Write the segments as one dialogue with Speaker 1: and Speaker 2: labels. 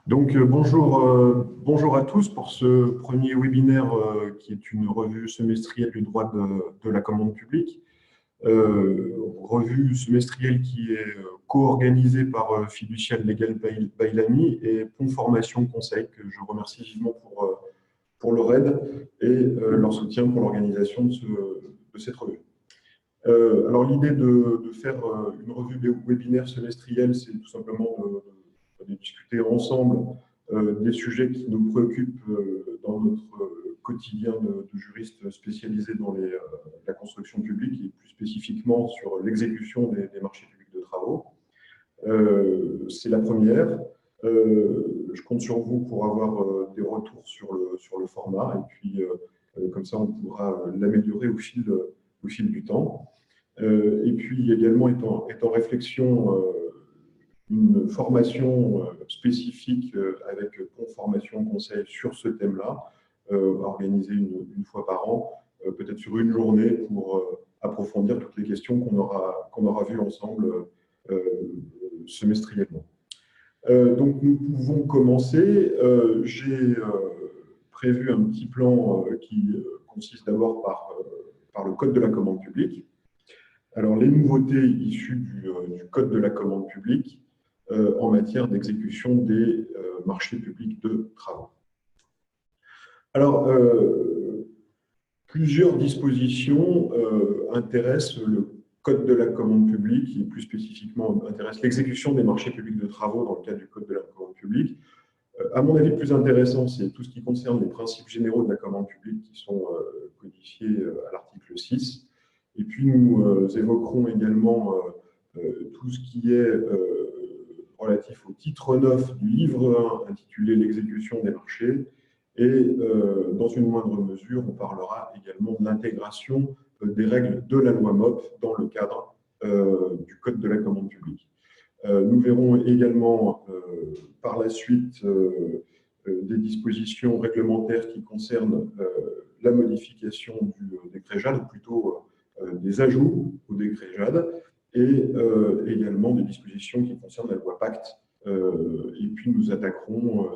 Speaker 1: Bonjour à tous pour ce premier webinaire qui est une revue semestrielle du droit de la commande publique. Revue semestrielle qui est co-organisée par Fiducial Legal Bailani et Pont Formation Conseil, que je remercie vivement pour leur aide et leur soutien pour l'organisation de cette revue. Alors l'idée de faire une revue webinaire semestrielle, c'est tout simplement de discuter ensemble des sujets qui nous préoccupent dans notre quotidien de juristes spécialisés dans la construction publique et plus spécifiquement sur l'exécution des marchés publics de travaux. C'est la première. Je compte sur vous pour avoir des retours sur le format et puis comme ça on pourra l'améliorer au fil du temps. Et puis également est en réflexion une formation spécifique avec Pont Formation Conseil sur ce thème-là, organisée une fois par an, peut-être sur une journée pour approfondir toutes les questions qu'on aura vues ensemble semestriellement. Donc nous pouvons commencer. J'ai prévu un petit plan qui consiste d'abord par le Code de la commande publique. Alors, les nouveautés issues du Code de la commande publique en matière d'exécution des marchés publics de travaux. Alors, plusieurs dispositions intéressent le Code de la commande publique et plus spécifiquement intéressent l'exécution des marchés publics de travaux dans le cadre du Code de la commande publique. À mon avis, le plus intéressant, c'est tout ce qui concerne les principes généraux de la commande publique qui sont codifiés à l'article 6. Et puis, nous évoquerons également tout ce qui est relatif au titre 9 du livre 1 intitulé « L'exécution des marchés ». Et dans une moindre mesure, on parlera également de l'intégration des règles de la loi MOP dans le cadre du Code de la commande publique. Nous verrons également par la suite des dispositions réglementaires qui concernent la modification du décret JAD, ou plutôt des ajouts au décret JAD, et également des dispositions qui concernent la loi Pacte. Et puis nous attaquerons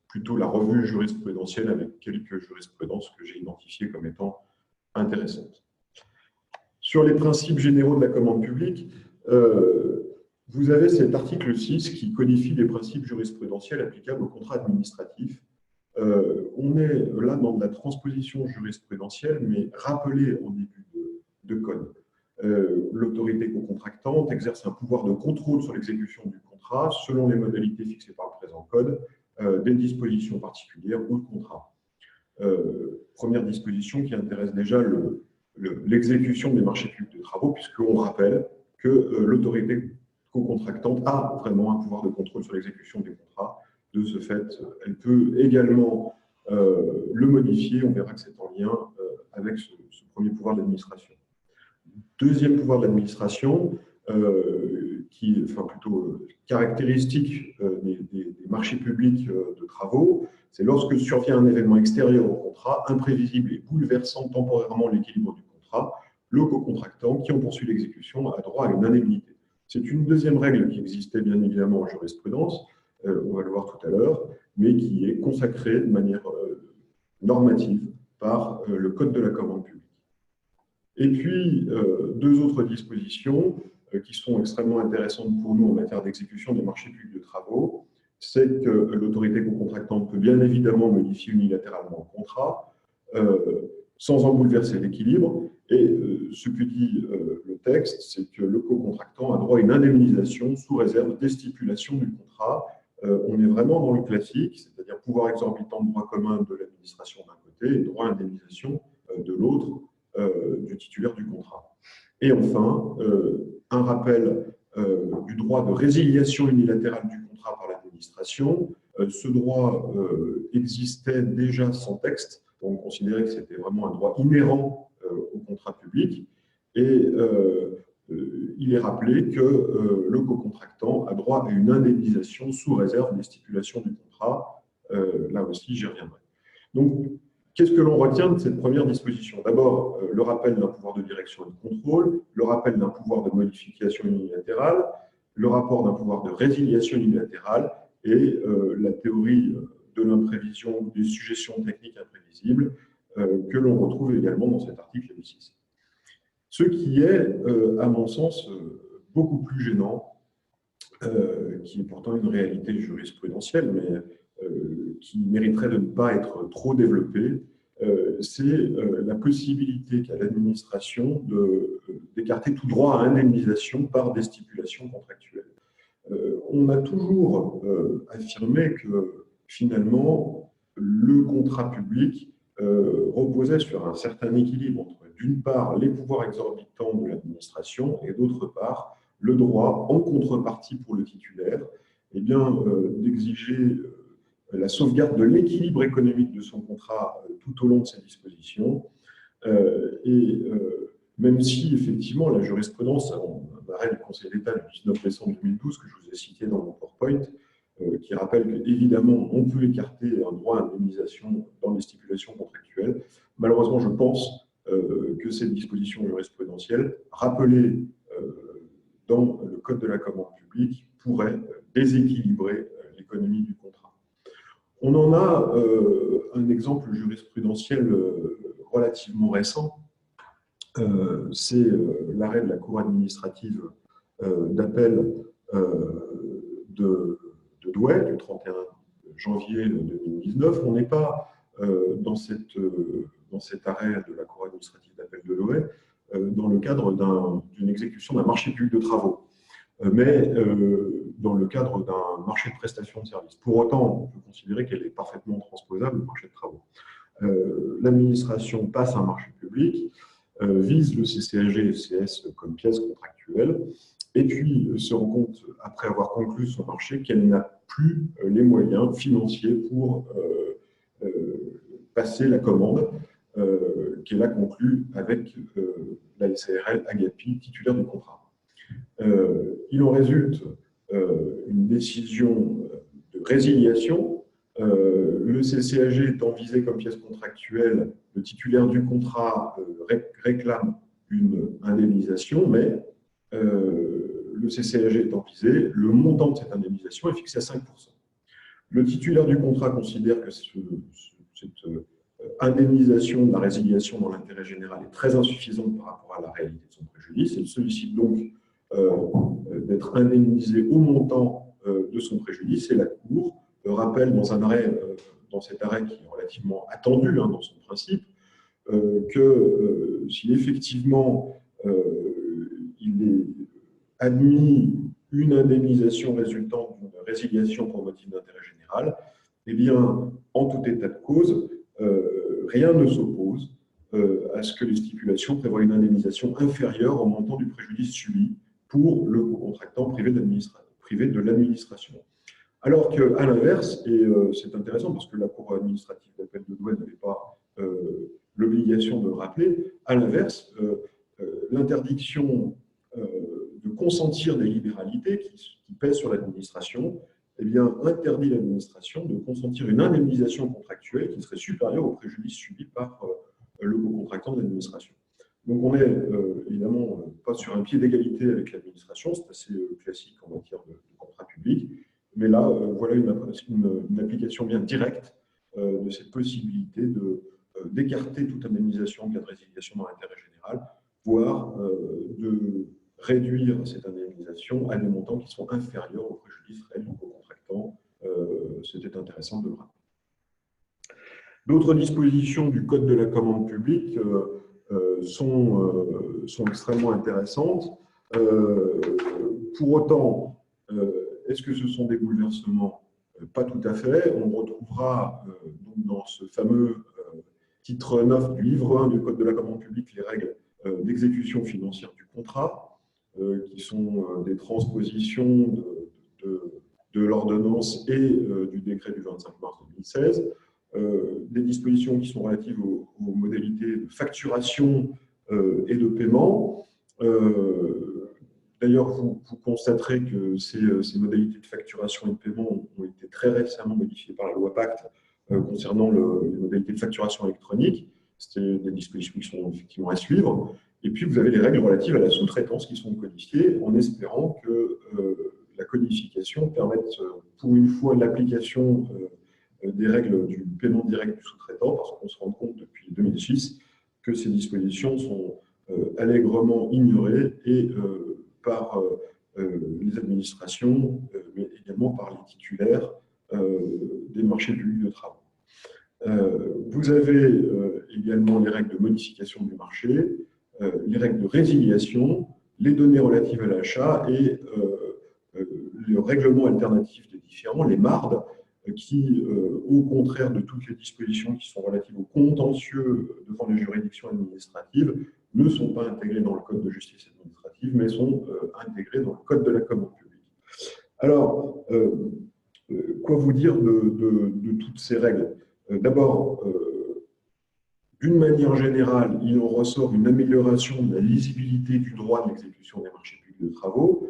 Speaker 1: plutôt la revue jurisprudentielle avec quelques jurisprudences que j'ai identifiées comme étant intéressantes. Sur les principes généraux de la commande publique, vous avez cet article 6 qui codifie les principes jurisprudentiels applicables aux contrats administratifs. On est là dans de la transposition jurisprudentielle, mais rappelée en début de code. L'autorité co-contractante exerce un pouvoir de contrôle sur l'exécution du contrat selon les modalités fixées par le présent code, des dispositions particulières ou de contrat. Première disposition qui intéresse déjà l'exécution des marchés publics de travaux, puisqu'on rappelle que l'autorité co-contractante a vraiment un pouvoir de contrôle sur l'exécution des contrats. De ce fait, elle peut également le modifier. On verra que c'est en lien avec ce premier pouvoir de l'administration. Deuxième pouvoir de l'administration, caractéristique des marchés publics de travaux, c'est lorsque survient un événement extérieur au contrat, imprévisible et bouleversant temporairement l'équilibre du contrat, le co-contractant qui en poursuit l'exécution a droit à une indemnité. C'est une deuxième règle qui existait bien évidemment en jurisprudence, on va le voir tout à l'heure, mais qui est consacrée de manière normative par le Code de la commande publique. Et puis, deux autres dispositions qui sont extrêmement intéressantes pour nous en matière d'exécution des marchés publics de travaux, c'est que l'autorité co-contractante peut bien évidemment modifier unilatéralement le contrat sans en bouleverser l'équilibre. Et ce que dit le texte, c'est que le co-contractant a droit à une indemnisation sous réserve des stipulations du contrat. On est vraiment dans le classique, c'est-à-dire pouvoir exorbitant de droit commun de l'administration d'un côté et droit à indemnisation de l'autre, du titulaire du contrat. Et enfin, un rappel du droit de résiliation unilatérale du contrat par l'administration. Ce droit existait déjà sans texte, donc on considérait que c'était vraiment un droit inhérent au contrat public. Et il est rappelé que le co-contractant a droit à une indemnisation sous réserve des stipulations du contrat. Là aussi, j'y reviendrai. Donc, qu'est-ce que l'on retient de cette première disposition? D'abord, le rappel d'un pouvoir de direction et de contrôle, le rappel d'un pouvoir de modification unilatérale, le rapport d'un pouvoir de résiliation unilatérale et la théorie de l'imprévision, des suggestions techniques imprévisibles, que l'on retrouve également dans cet article 6. Ce qui est, à mon sens, beaucoup plus gênant, qui est pourtant une réalité jurisprudentielle, mais qui mériterait de ne pas être trop développée, c'est la possibilité qu'a l'administration d'écarter tout droit à indemnisation par des stipulations contractuelles. On a toujours affirmé que, finalement, le contrat public reposait sur un certain équilibre entre, d'une part, les pouvoirs exorbitants de l'administration et, d'autre part, le droit, en contrepartie pour le titulaire, eh bien, d'exiger la sauvegarde de l'équilibre économique de son contrat tout au long de ses dispositions. Même si, effectivement, la jurisprudence, un arrêt du Conseil d'État du 19 décembre 2012, que je vous ai cité dans mon PowerPoint, qui rappelle qu'évidemment, on peut écarter un droit à indemnisation dans les stipulations contractuelles. Malheureusement, je pense que cette disposition jurisprudentielle, rappelée dans le Code de la commande publique, pourrait déséquilibrer l'économie du contrat. On en a un exemple jurisprudentiel relativement récent. C'est l'arrêt de la Cour administrative d'appel de Douai, du 31 janvier 2019. On n'est pas dans cet arrêt de la Cour administrative d'appel de Douai dans le cadre d'une exécution d'un marché public de travaux, mais dans le cadre d'un marché de prestation de services. Pour autant, on peut considérer qu'elle est parfaitement transposable au marché de travaux. L'administration passe un marché public, vise le CCAG et le CS comme pièce contractuelle, et puis se rend compte, après avoir conclu son marché, qu'elle n'a plus les moyens financiers pour passer la commande qu'elle a conclue avec la SARL Agapi, titulaire du contrat. Il en résulte une décision de résiliation. Le CCAG étant visé comme pièce contractuelle, le titulaire du contrat réclame une indemnisation, mais le CCAG étant visé, le montant de cette indemnisation est fixé à 5%. Le titulaire du contrat considère que cette indemnisation de la résiliation dans l'intérêt général est très insuffisante par rapport à la réalité de son préjudice. Il sollicite donc d'être indemnisé au montant de son préjudice, et la Cour rappelle dans un arrêt, dans cet arrêt qui est relativement attendu dans son principe, que si effectivement il est admis une indemnisation résultant d'une résiliation pour motif d'intérêt général, eh bien, en tout état de cause, rien ne s'oppose à ce que les stipulations prévoient une indemnisation inférieure au montant du préjudice subi pour le co-contractant privé de l'administration. Alors qu'à l'inverse, et c'est intéressant parce que la Cour administrative d'appel de Douai n'avait pas l'obligation de le rappeler, à l'inverse, l'interdiction de consentir des libéralités qui pèsent sur l'administration, eh bien, interdit l'administration de consentir une indemnisation contractuelle qui serait supérieure au préjudice subi par le co-contractant de l'administration. Donc on n'est évidemment pas sur un pied d'égalité avec l'administration, c'est assez classique en matière de contrat public, mais là, voilà une application bien directe de cette possibilité d'écarter toute indemnisation en cas de résiliation dans l'intérêt général, voire de réduire cette indemnisation à des montants qui sont inférieurs au préjudice réel du co-contractant. C'était intéressant de le rappeler. D'autres dispositions du Code de la commande publique sont extrêmement intéressantes. Pour autant, est-ce que ce sont des bouleversements? Pas tout à fait. On retrouvera donc dans ce fameux titre 9 du livre 1 du Code de la commande publique les règles d'exécution financière du contrat, qui sont des transpositions de l'ordonnance et du décret du 25 mars 2016, des dispositions qui sont relatives aux modalités de facturation et de paiement. D'ailleurs, vous constaterez que ces modalités de facturation et de paiement ont été très récemment modifiées par la loi Pacte concernant les modalités de facturation électronique. C'est des dispositions qui sont effectivement à suivre. Et puis, vous avez les règles relatives à la sous-traitance qui sont codifiées en espérant que la codification permette pour une fois l'application des règles du paiement direct du sous-traitant, parce qu'on se rend compte depuis 2006 que ces dispositions sont allègrement ignorées et par les administrations, mais également par les titulaires des marchés publics de travaux. Vous avez également les règles de modification du marché, les règles de résiliation, les données relatives à l'achat et le règlement alternatif des différends, les MARD, qui, au contraire de toutes les dispositions qui sont relatives au contentieux devant les juridictions administratives, ne sont pas intégrées dans le Code de justice administrative, mais sont intégrées dans le Code de la commande publique. Alors, quoi vous dire de toutes ces règles? D'abord, d'une manière générale, il en ressort une amélioration de la lisibilité du droit de l'exécution des marchés publics de travaux.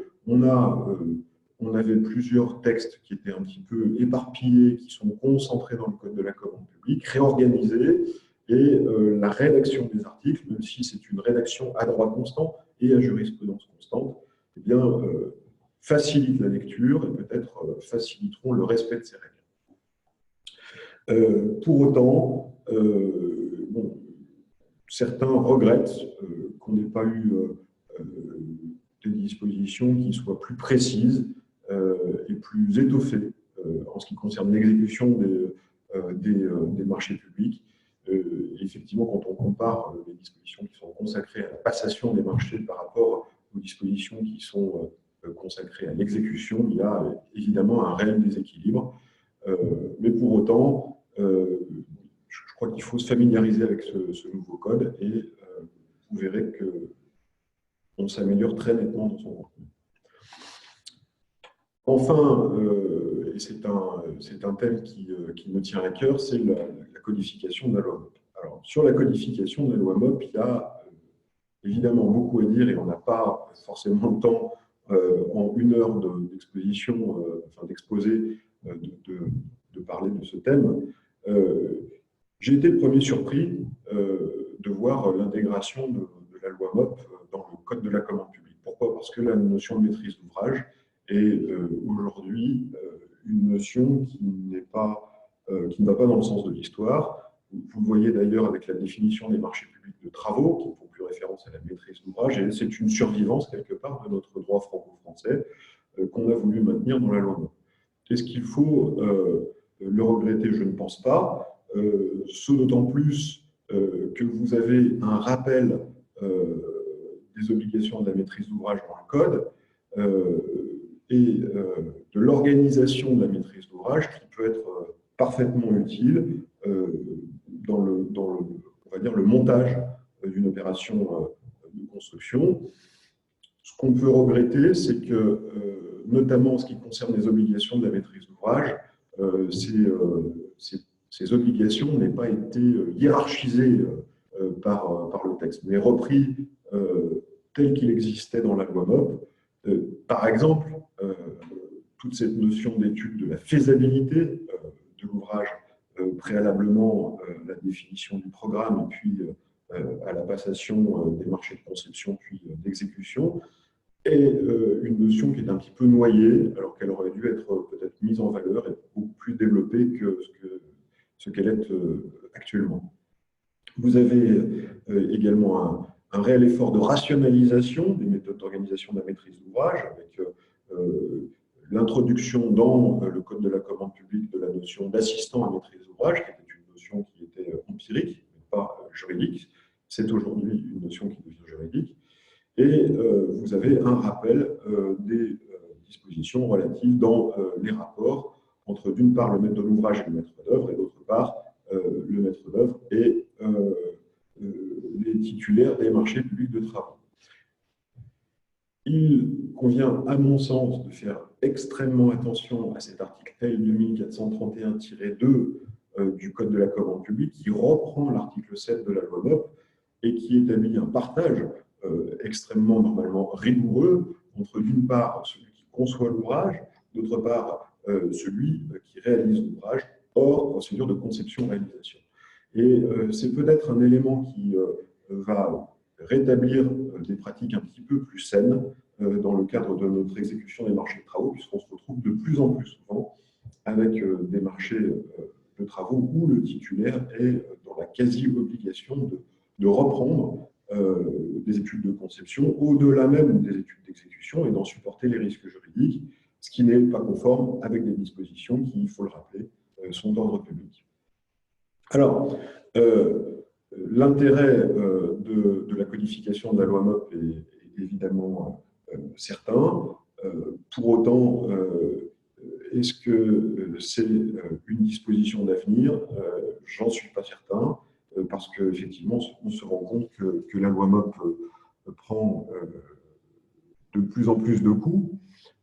Speaker 1: On avait plusieurs textes qui étaient un petit peu éparpillés, qui sont concentrés dans le Code de la commande publique, réorganisés, et la rédaction des articles, même si c'est une rédaction à droit constant et à jurisprudence constante, eh bien, facilite la lecture et peut-être faciliteront le respect de ces règles. Pour autant, bon, certains regrettent qu'on n'ait pas eu des dispositions qui soient plus précises et plus étoffées en ce qui concerne l'exécution des marchés publics. Effectivement, quand on compare les dispositions qui sont consacrées à la passation des marchés par rapport aux dispositions qui sont consacrées à l'exécution, il y a évidemment un réel déséquilibre. Mais pour autant, je crois qu'il faut se familiariser avec ce nouveau code et vous verrez qu'on s'améliore très nettement dans son contenu. Enfin, et c'est un thème qui me tient à cœur, c'est la codification de la loi MOP. Alors, sur la codification de la loi MOP, il y a évidemment beaucoup à dire et on n'a pas forcément le temps en une heure d'exposition, enfin d'exposer, de parler de ce thème. J'ai été le premier surpris de voir l'intégration de la loi MOP dans le Code de la commande publique. Pourquoi? Parce que la notion de maîtrise d'ouvrage est aujourd'hui une notion qui ne va pas dans le sens de l'histoire. Vous le voyez d'ailleurs avec la définition des marchés publics de travaux, qui ne font plus référence à la maîtrise d'ouvrage, et c'est une survivance quelque part de notre droit franco-français qu'on a voulu maintenir dans la loi MOP. Est-ce qu'il faut le regretter? Je ne pense pas. Ce d'autant plus que vous avez un rappel des obligations de la maîtrise d'ouvrage dans le Code et de l'organisation de la maîtrise d'ouvrage qui peut être parfaitement utile dans on va dire, le montage d'une opération de construction. Ce qu'on peut regretter, c'est que, notamment en ce qui concerne les obligations de la maîtrise d'ouvrage, ces obligations n'aient pas été hiérarchisées par le texte, mais repris tel qu'il existait dans la loi MOP. Par exemple, toute cette notion d'étude de la faisabilité de l'ouvrage préalablement à la définition du programme et puis à la passation des marchés de conception puis d'exécution, est une notion qui est un petit peu noyée, alors qu'elle aurait dû être peut-être mise en valeur et beaucoup plus développée que ce qu'elle est actuellement. Vous avez également un réel effort de rationalisation des méthodes d'organisation de la maîtrise d'ouvrage, avec l'introduction dans le Code de la commande publique de la notion d'assistant à maîtrise d'ouvrage, qui était une notion qui était empirique, mais pas juridique. C'est aujourd'hui une notion qui devient juridique. Et vous avez un rappel des dispositions relatives dans les rapports entre, d'une part, le maître de l'ouvrage et le maître d'œuvre, et d'autre part, le maître d'œuvre et les titulaires des marchés publics de travaux. Il convient, à mon sens, de faire extrêmement attention à cet article L 2431-2 du Code de la commande publique qui reprend l'article 7 de la loi MOP et qui établit un partage extrêmement normalement rigoureux entre, d'une part, celui qui conçoit l'ouvrage, d'autre part, celui qui réalise l'ouvrage hors procédure de conception-réalisation. Et c'est peut-être un élément qui va rétablir des pratiques un petit peu plus saines dans le cadre de notre exécution des marchés de travaux, puisqu'on se retrouve de plus en plus souvent avec des marchés de travaux où le titulaire est dans la quasi-obligation de reprendre des études de conception au-delà même des études d'exécution et d'en supporter les risques juridiques, ce qui n'est pas conforme avec des dispositions qui, il faut le rappeler, sont d'ordre public. Alors, l'intérêt de la codification de la loi MOP est évidemment certain. Pour autant, est-ce que c'est une disposition d'avenir? J'en suis pas certain, parce qu'effectivement, on se rend compte que la loi MOP prend de plus en plus de coups.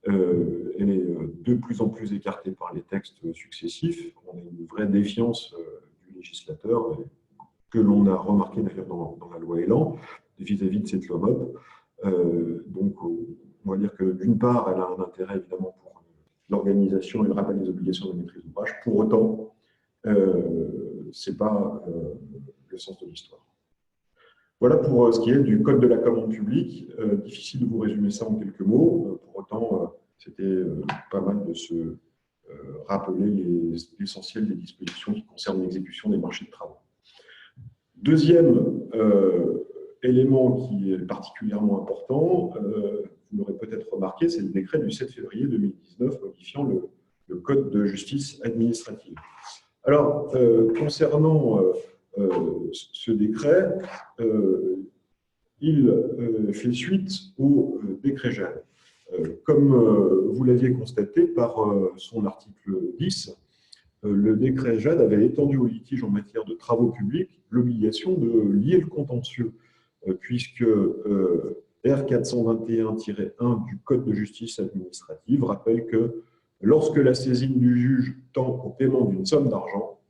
Speaker 1: Elle est de plus en plus écartée par les textes successifs. On a une vraie défiance du législateur, que l'on a remarqué d'ailleurs dans la loi Elan, vis-à-vis de cette loi MOP. Donc, on va dire que d'une part, elle a un intérêt évidemment pour l'organisation et le rappel des obligations de maîtrise d'ouvrage. Pour autant, ce n'est pas le sens de l'histoire. Voilà pour ce qui est du Code de la commande publique. Difficile de vous résumer ça en quelques mots. Pour autant, c'était pas mal de se rappeler l'essentiel des dispositions qui concernent l'exécution des marchés de travaux. Deuxième élément qui est particulièrement important, vous l'aurez peut-être remarqué, c'est le décret du 7 février 2019 modifiant le Code de justice administrative. Alors, concernant ce décret, il fait suite au décret JAD. Comme vous l'aviez constaté par son article 10, le décret JAD avait étendu aux litiges en matière de travaux publics l'obligation de lier le contentieux, puisque R421-1 du Code de justice administrative rappelle que lorsque la saisine du juge tend au paiement d'une somme d'argent,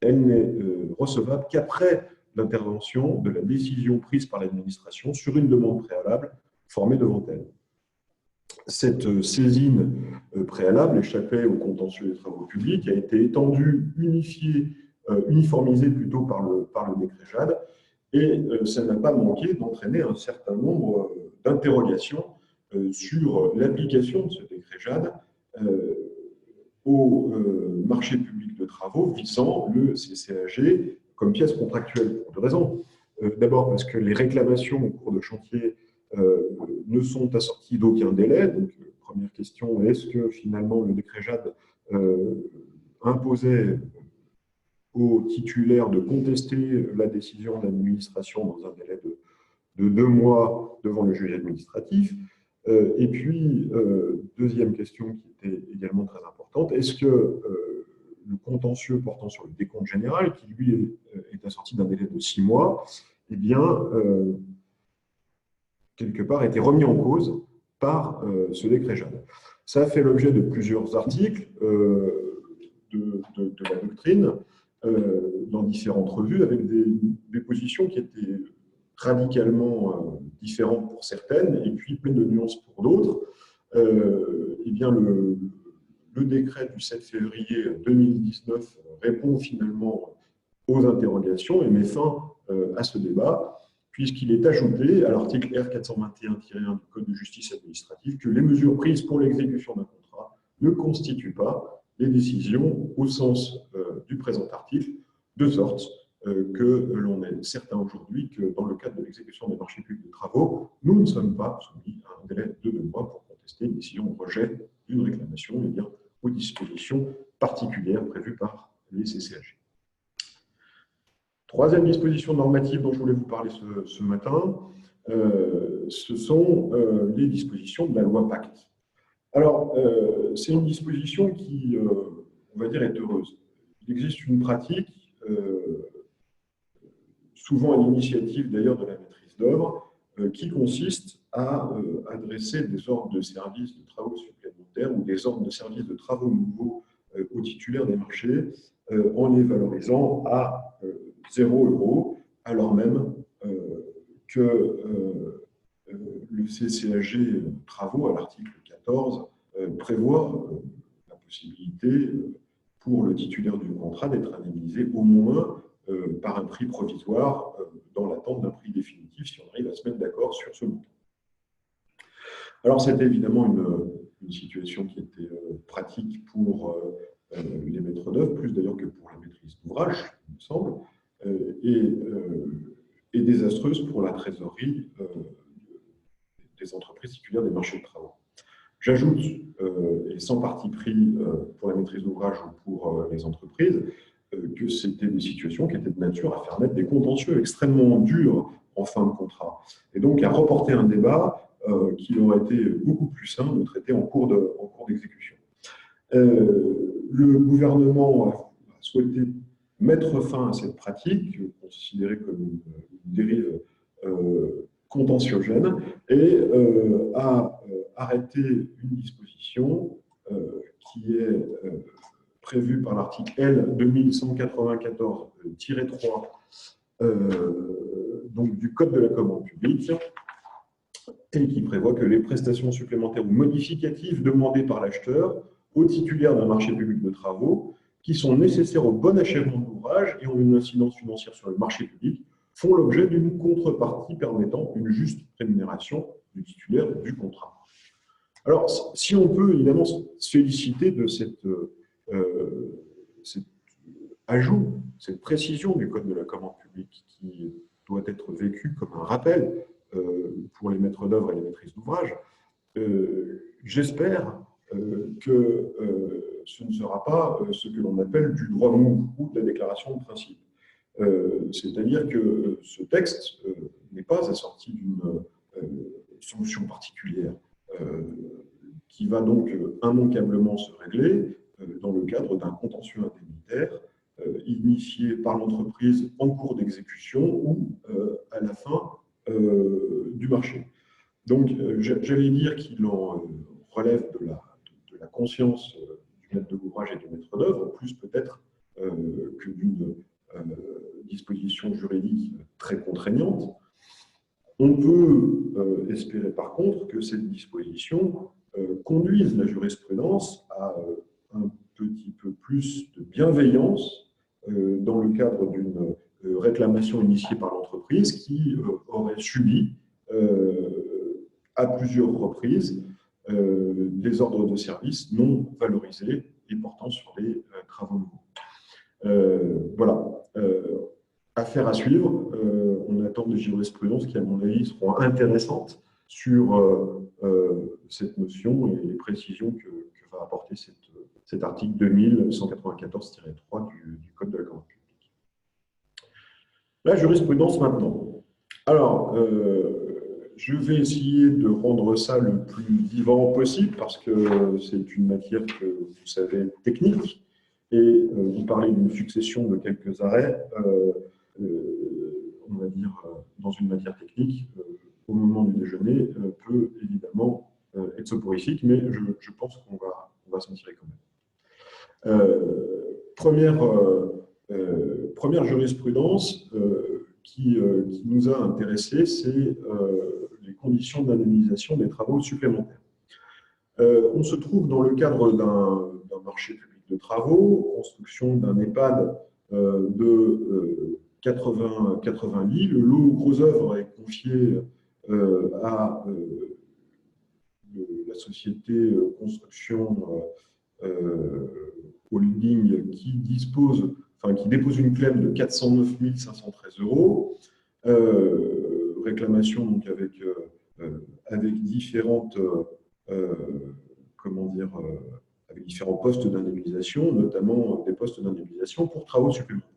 Speaker 1: elle n'est recevable qu'après l'intervention de la décision prise par l'administration sur une demande préalable formée devant elle. Cette saisine préalable échappait au contentieux des travaux publics, a été étendue, uniformisée plutôt par le décret JAD, et ça n'a pas manqué d'entraîner un certain nombre d'interrogations sur l'application de ce décret JAD au marché public de travaux visant le CCAG comme pièce contractuelle, pour deux raisons. D'abord parce que les réclamations au cours de chantier ne sont assorties d'aucun délai. Donc, première question, est-ce que finalement le décret JAD imposait aux titulaires de contester la décision de l'administration dans un délai de 2 mois devant le juge administratif? Et puis, deuxième question qui était également très importante, est-ce que le contentieux portant sur le décompte général, qui lui est assorti d'un délai de 6 mois, eh bien, quelque part, a été remis en cause par ce décret JAD. Ça a fait l'objet de plusieurs articles de la doctrine dans différentes revues, avec des positions qui étaient radicalement différentes pour certaines, et puis plein de nuances pour d'autres. Eh bien, le décret du 7 février 2019 répond finalement aux interrogations et met fin à ce débat, puisqu'il est ajouté à l'article R421-1 du Code de justice administrative que les mesures prises pour l'exécution d'un contrat ne constituent pas les décisions au sens du présent article, de sorte que l'on est certain aujourd'hui que dans le cadre de l'exécution des marchés publics de travaux, nous ne sommes pas soumis à un délai de 2 mois pour contester une décision de rejet d'une réclamation, et bien aux dispositions particulières prévues par les CCAG. Troisième disposition normative dont je voulais vous parler ce matin, ce sont les dispositions de la loi Pacte. Alors, c'est une disposition qui, on va dire, est heureuse. Il existe une pratique, souvent à l'initiative d'ailleurs de la maîtrise d'œuvre, qui consiste à adresser des ordres de service de travaux supplémentaires ou des ordres de service de travaux nouveaux aux titulaires des marchés en les valorisant à 0 €, alors même que le CCAG travaux, à l'article 14, prévoit la possibilité pour le titulaire du contrat d'être indemnisé au moins par un prix provisoire dans l'attente d'un prix définitif si on arrive à se mettre d'accord sur ce montant. Alors, c'était évidemment une situation qui était pratique pour les maîtres d'œuvre, plus d'ailleurs que pour la maîtrise d'ouvrage, il me semble, et désastreuse pour la trésorerie des entreprises titulaires des marchés de travaux. J'ajoute, et sans parti pris pour la maîtrise d'ouvrage ou pour les entreprises, que c'était des situations qui étaient de nature à faire naître des contentieux extrêmement durs en fin de contrat, et donc à reporter un débat qui aurait été beaucoup plus simple de traiter en cours d'exécution. Le gouvernement a souhaité mettre fin à cette pratique, considérée comme une dérive contentiogène, et a arrêté une disposition qui est prévue par l'article L. 2194-3 donc du Code de la commande publique, et qui prévoit que les prestations supplémentaires ou modificatives demandées par l'acheteur au titulaire d'un marché public de travaux, qui sont nécessaires au bon achèvement de l'ouvrage et ont une incidence financière sur le marché public, font l'objet d'une contrepartie permettant une juste rémunération du titulaire du contrat. Alors, si on peut évidemment se féliciter de cet ajout, cette précision du Code de la commande publique qui doit être vécu comme un rappel pour les maîtres d'œuvre et les maîtrises d'ouvrage, j'espère que ce ne sera pas ce que l'on appelle du droit mou ou de la déclaration de principe. C'est-à-dire que ce texte n'est pas assorti d'une solution particulière qui va donc immanquablement se régler dans le cadre d'un contentieux indemnitaire initié par l'entreprise en cours d'exécution ou à la fin du marché. Donc, j'allais dire qu'il en relève de la conscience du maître de l'ouvrage et du maître d'œuvre, plus peut-être que d'une disposition juridique très contraignante. On peut espérer par contre que cette disposition conduise la jurisprudence à un petit peu plus de bienveillance dans le cadre d'une réclamation initiée par l'entreprise qui aurait subi à plusieurs reprises des ordres de service non valorisés et portant sur les travaux nouveaux. Voilà. Affaire à suivre. On attend des jurisprudences qui, à mon avis, seront intéressantes sur cette notion et les précisions que va apporter cet article 2194-3 du Code de la commande publique. La jurisprudence maintenant. Alors, je vais essayer de rendre ça le plus vivant possible parce que c'est une matière que vous savez technique et vous parlez d'une succession de quelques arrêts, on va dire dans une matière technique, au moment du déjeuner, peut évidemment être soporifique, mais je pense qu'on va s'en tirer quand même. Première jurisprudence qui nous a intéressés, c'est les conditions d'indemnisation des travaux supplémentaires. On se trouve dans le cadre d'un marché public de travaux, construction d'un EHPAD de 80 lits. Le lot gros œuvre est confié à la société construction holding qui dépose une claim de 409 513 €. Réclamation donc avec différentes avec différents postes d'indemnisation, notamment des postes d'indemnisation pour travaux supplémentaires.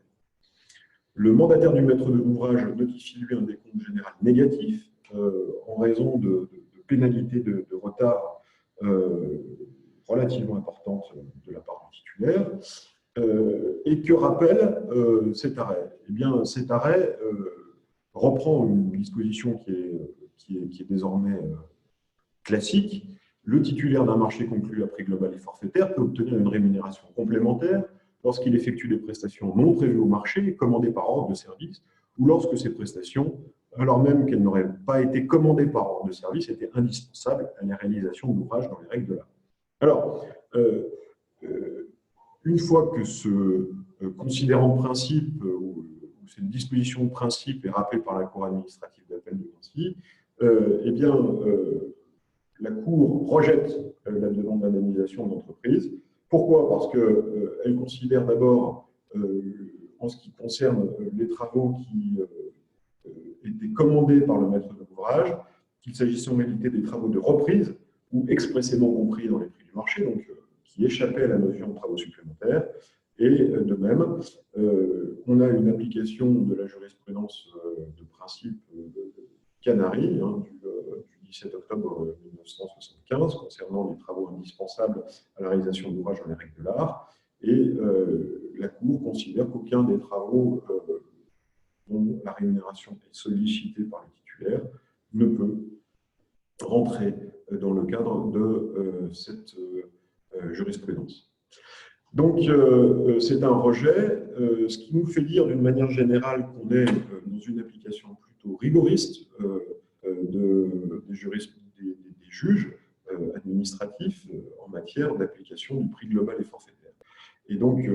Speaker 1: Le mandataire du maître de l'ouvrage notifie lui un décompte général négatif en raison de pénalités de retard relativement importantes de la part du titulaire. Et que rappelle cet arrêt? Eh bien, cet arrêt reprend une disposition qui est désormais classique. Le titulaire d'un marché conclu à prix global et forfaitaire peut obtenir une rémunération complémentaire lorsqu'il effectue des prestations non prévues au marché et commandées par ordre de service, ou lorsque ces prestations, alors même qu'elles n'auraient pas été commandées par ordre de service, étaient indispensables à la réalisation de l'ouvrage dans les règles de l'art. Alors, une fois que ce considérant de principe ou cette disposition de principe est rappelée par la Cour administrative d'appel de Nancy, eh bien, la Cour rejette la demande d'indemnisation de l'entreprise. Pourquoi? Parce qu'elle considère d'abord, en ce qui concerne les travaux qui étaient commandés par le maître de l'ouvrage, qu'il s'agissait en réalité des travaux de reprise ou expressément compris dans les prix du marché, donc qui échappaient à la notion de travaux supplémentaires. Et de même, on a une application de la jurisprudence de principe Canary du 17 octobre 1975 concernant les travaux indispensables à la réalisation d'ouvrages dans les règles de l'art. Et la Cour considère qu'aucun des travaux dont la rémunération est sollicitée par le titulaire ne peut rentrer dans le cadre de cette jurisprudence. Donc, c'est un rejet, ce qui nous fait dire d'une manière générale qu'on est dans une application plutôt rigoriste des juges administratifs en matière d'application du prix global et forfaitaire. Et donc,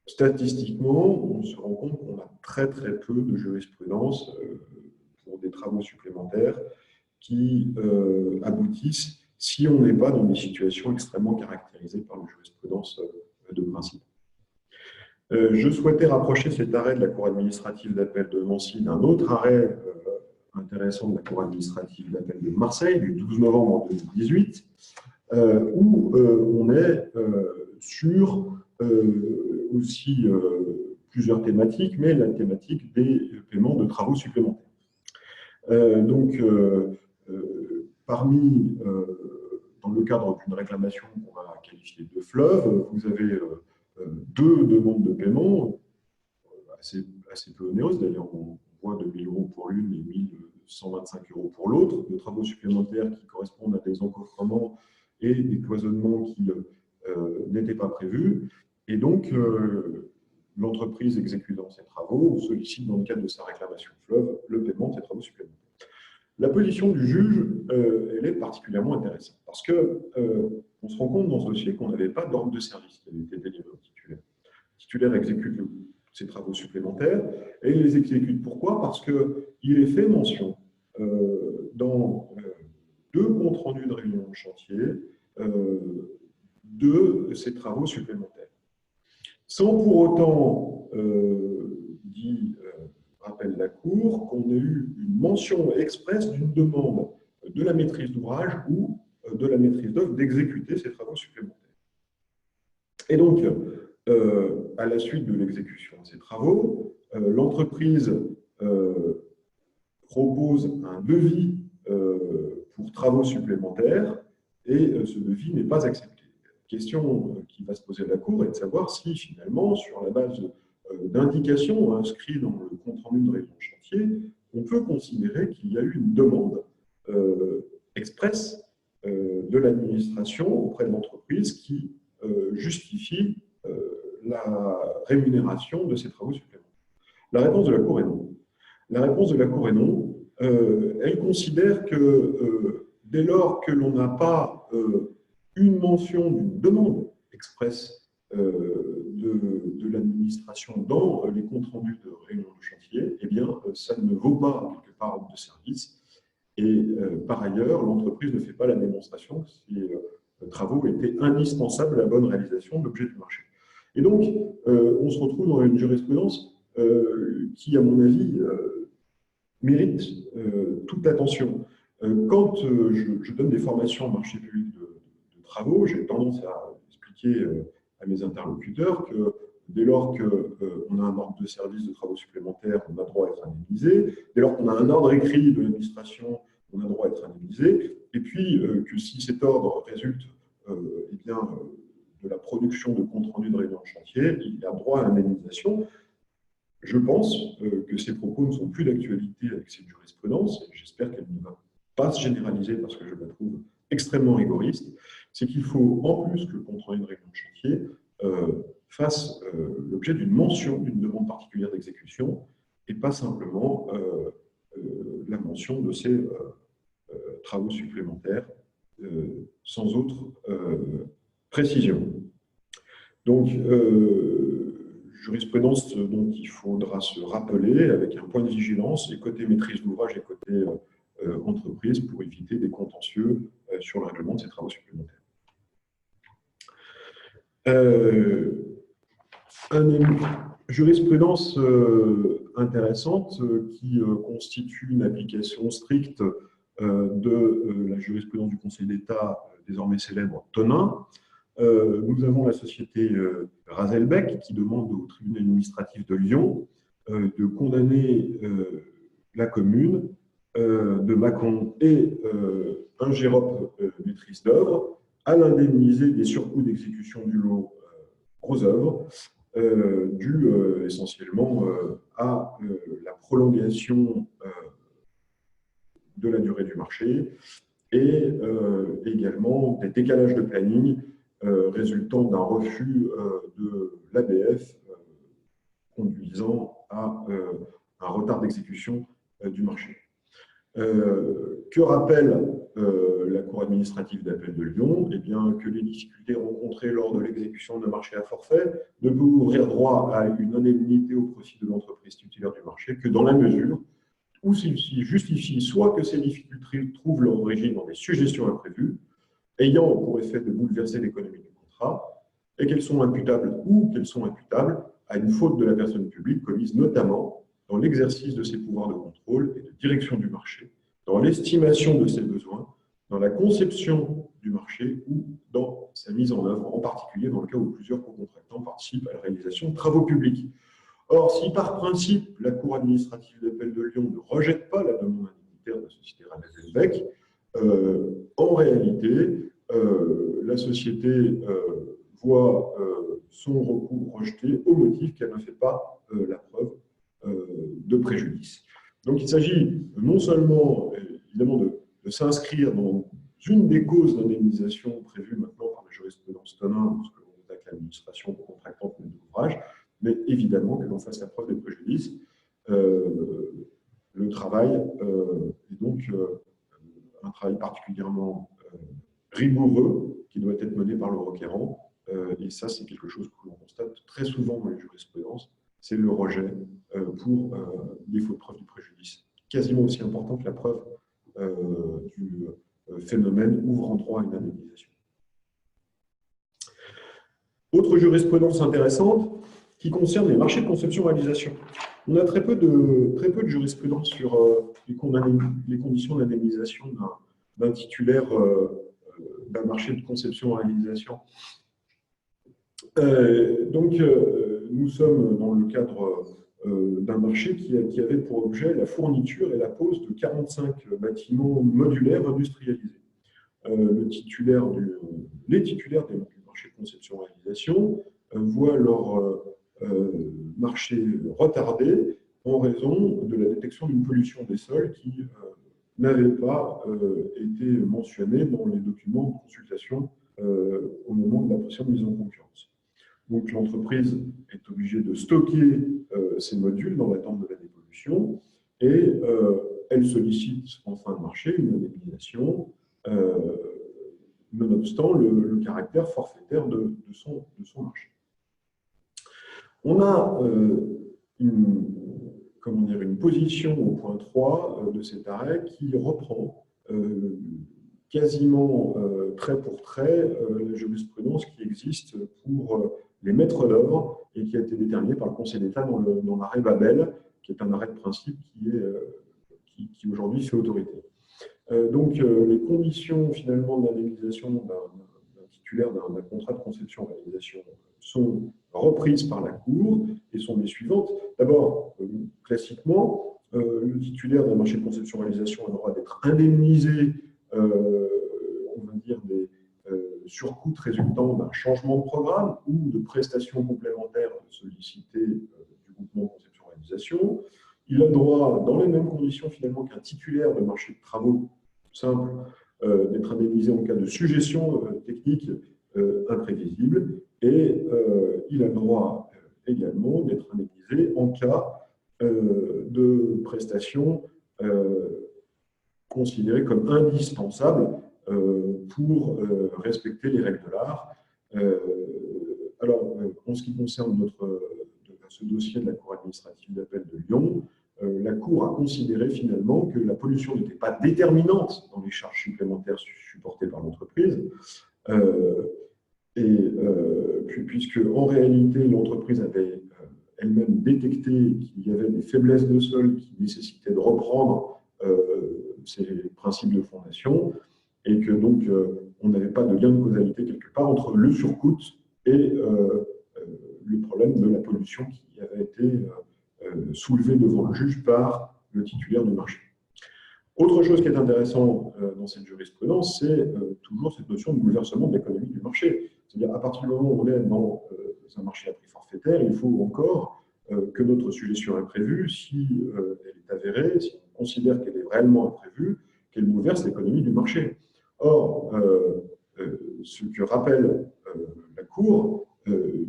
Speaker 1: statistiquement, on se rend compte qu'on a très peu de jurisprudence pour des travaux supplémentaires qui aboutissent si on n'est pas dans des situations extrêmement caractérisées par la jurisprudence de principe. Je souhaitais rapprocher cet arrêt de la Cour administrative d'appel de Nancy d'un autre arrêt intéressant de la Cour administrative d'appel de Marseille du 12 novembre 2018, où on est sur aussi plusieurs thématiques, mais la thématique des paiements de travaux supplémentaires. Dans le cadre d'une réclamation qu'on va qualifier de fleuve, vous avez deux demandes de paiement, assez peu onéreuses, d'ailleurs on voit 2 000 € pour l'une et 1 125 € pour l'autre, de travaux supplémentaires qui correspondent à des encofrements et des cloisonnements qui n'étaient pas prévus. Et donc, l'entreprise exécutant ces travaux sollicite dans le cadre de sa réclamation fleuve le paiement de ces travaux supplémentaires. La position du juge, elle est particulièrement intéressante parce qu'on se rend compte dans ce dossier qu'on n'avait pas d'ordre de service qui avait été délivré au titulaire. Le titulaire exécute ces travaux supplémentaires et il les exécute. Pourquoi? Parce qu'il est fait mention dans deux comptes rendus de réunion de chantier de ces travaux supplémentaires. Sans pour autant, rappelle la Cour, qu'on ait eu une mention expresse d'une demande de la maîtrise d'ouvrage ou de la maîtrise d'œuvre d'exécuter ces travaux supplémentaires. Et donc, à la suite de l'exécution de ces travaux, l'entreprise propose un devis pour travaux supplémentaires et ce devis n'est pas accepté. La question qui va se poser à la Cour est de savoir si finalement, sur la base d'indications inscrites dans le compte-rendu de réunion de chantier, on peut considérer qu'il y a eu une demande expresse de l'administration auprès de l'entreprise qui justifie la rémunération de ces travaux supplémentaires. La réponse de la Cour est non. La réponse de la Cour est non. Elle considère que dès lors que l'on n'a pas une mention d'une demande expresse de l'administration dans les comptes rendus de réunion de chantier, eh bien, ça ne vaut pas quelque part de service. Et par ailleurs, l'entreprise ne fait pas la démonstration que ces travaux étaient indispensables à la bonne réalisation de l'objet du marché. Et donc, on se retrouve dans une jurisprudence qui, à mon avis, mérite toute l'attention. Quand je donne des formations en marché public de travaux, j'ai tendance à expliquer à mes interlocuteurs que dès lors qu'on a un ordre de service de travaux supplémentaires, on a droit à être indemnisé. Dès lors qu'on a un ordre écrit de l'administration, on a droit à être indemnisé. Et puis que si cet ordre résulte de la production de compte rendu de réunion de chantier, il a droit à indemnisation. Je pense que ces propos ne sont plus d'actualité avec cette jurisprudence, et j'espère qu'elle ne va pas se généraliser parce que je la trouve extrêmement rigoriste. C'est qu'il faut, en plus que le compte rendu de réunion de chantier, fasse l'objet d'une mention d'une demande particulière d'exécution et pas simplement la mention de ces travaux supplémentaires sans autre précision. Donc, jurisprudence dont il faudra se rappeler avec un point de vigilance, et côté maîtrise d'ouvrage et côté entreprise pour éviter des contentieux sur le règlement de ces travaux supplémentaires. Une jurisprudence intéressante qui constitue une application stricte de la jurisprudence du Conseil d'État, désormais célèbre Tonin. Nous avons la société Razelbeck qui demande au tribunal administratif de Lyon de condamner la commune de Mâcon et un GEROP maîtrise d'œuvre à l'indemniser des surcoûts d'exécution du lot gros œuvres dû essentiellement à la prolongation de la durée du marché et également des décalages de planning résultant d'un refus de l'ABF conduisant à un retard d'exécution du marché. Que rappelle la Cour administrative d'appel de Lyon? Eh bien, que les difficultés rencontrées lors de l'exécution d'un marché à forfait ne peuvent ouvrir droit à une indemnité au profit de l'entreprise titulaire du marché que dans la mesure où celle-ci justifie soit que ces difficultés trouvent leur origine dans des suggestions imprévues, ayant pour effet de bouleverser l'économie du contrat, et qu'elles sont imputables ou qu'elles sont imputables à une faute de la personne publique commise notamment dans l'exercice de ses pouvoirs de contrôle et de direction du marché, dans l'estimation de ses besoins, dans la conception du marché ou dans sa mise en œuvre, en particulier dans le cas où plusieurs co-contractants participent à la réalisation de travaux publics. Or, si par principe, la Cour administrative d'appel de Lyon ne rejette pas la demande indemnitaire de la société Razelbeck, en réalité, la société voit son recours rejeté au motif qu'elle ne fait pas la preuve de préjudice. Donc, il s'agit non seulement, évidemment, de s'inscrire dans une des causes d'indemnisation prévues maintenant par la jurisprudence Tonin, lorsque l'on attaque l'administration contractante de l'ouvrage, mais évidemment que l'on fasse la preuve des préjudices. Le travail est donc un travail particulièrement rigoureux qui doit être mené par le requérant. Et ça, c'est quelque chose que l'on constate très souvent dans les jurisprudences, c'est le rejet pour défaut de preuve du préjudice. Quasiment aussi important que la preuve du phénomène ouvrant droit à une indemnisation. Autre jurisprudence intéressante qui concerne les marchés de conception-réalisation. On a très peu de jurisprudence sur les conditions d'indemnisation d'un titulaire d'un marché de conception-réalisation. Donc, nous sommes dans le cadre d'un marché qui avait pour objet la fourniture et la pose de 45 bâtiments modulaires industrialisés. Les titulaires des marchés de conception-réalisation voient leur marché retardé en raison de la détection d'une pollution des sols qui n'avait pas été mentionnée dans les documents de consultation au moment de la pression de mise en concurrence. Donc l'entreprise est obligée de stocker ces modules dans l'attente de la dépollution et elle sollicite en fin de marché une indemnisation nonobstant le caractère forfaitaire de son marché. On a une position au point 3 de cet arrêt qui reprend quasiment trait pour trait la jurisprudence qui existe pour les maîtres d'œuvre et qui a été déterminée par le Conseil d'État dans l'arrêt Babel, qui est un arrêt de principe qui aujourd'hui fait autorité. Donc, les conditions finalement d'indemnisation d'un titulaire d'un contrat de conception-réalisation sont reprises par la Cour et sont les suivantes. D'abord, classiquement, le titulaire d'un marché de conception-réalisation a le droit d'être indemnisé, on va dire, des surcoûts résultant d'un changement de programme ou de prestations complémentaires sollicitées du groupement de conception-réalisation. Il a le droit, dans les mêmes conditions finalement qu'un titulaire de marché de travaux simple, d'être indemnisé en cas de suggestion technique imprévisible et il a le droit également d'être indemnisé en cas de prestations considérées comme indispensables pour respecter les règles de l'art. Alors, en ce qui concerne ce dossier de la Cour administrative d'appel de Lyon, la Cour a considéré finalement que la pollution n'était pas déterminante dans les charges supplémentaires supportées par l'entreprise, puisque en réalité l'entreprise avait elle-même détecté qu'il y avait des faiblesses de sol qui nécessitaient de reprendre ces principes de fondation, et que donc on n'avait pas de lien de causalité quelque part entre le surcoût et le problème de la pollution qui avait été soulevé devant le juge par le titulaire du marché. Autre chose qui est intéressant dans cette jurisprudence, c'est toujours cette notion de bouleversement de l'économie du marché. C'est-à-dire, à partir du moment où on est dans un marché à prix forfaitaire, il faut encore que notre suggestion imprévue, si elle est avérée, si on considère qu'elle est réellement imprévue, qu'elle bouleverse l'économie du marché. Or, ce que rappelle la Cour,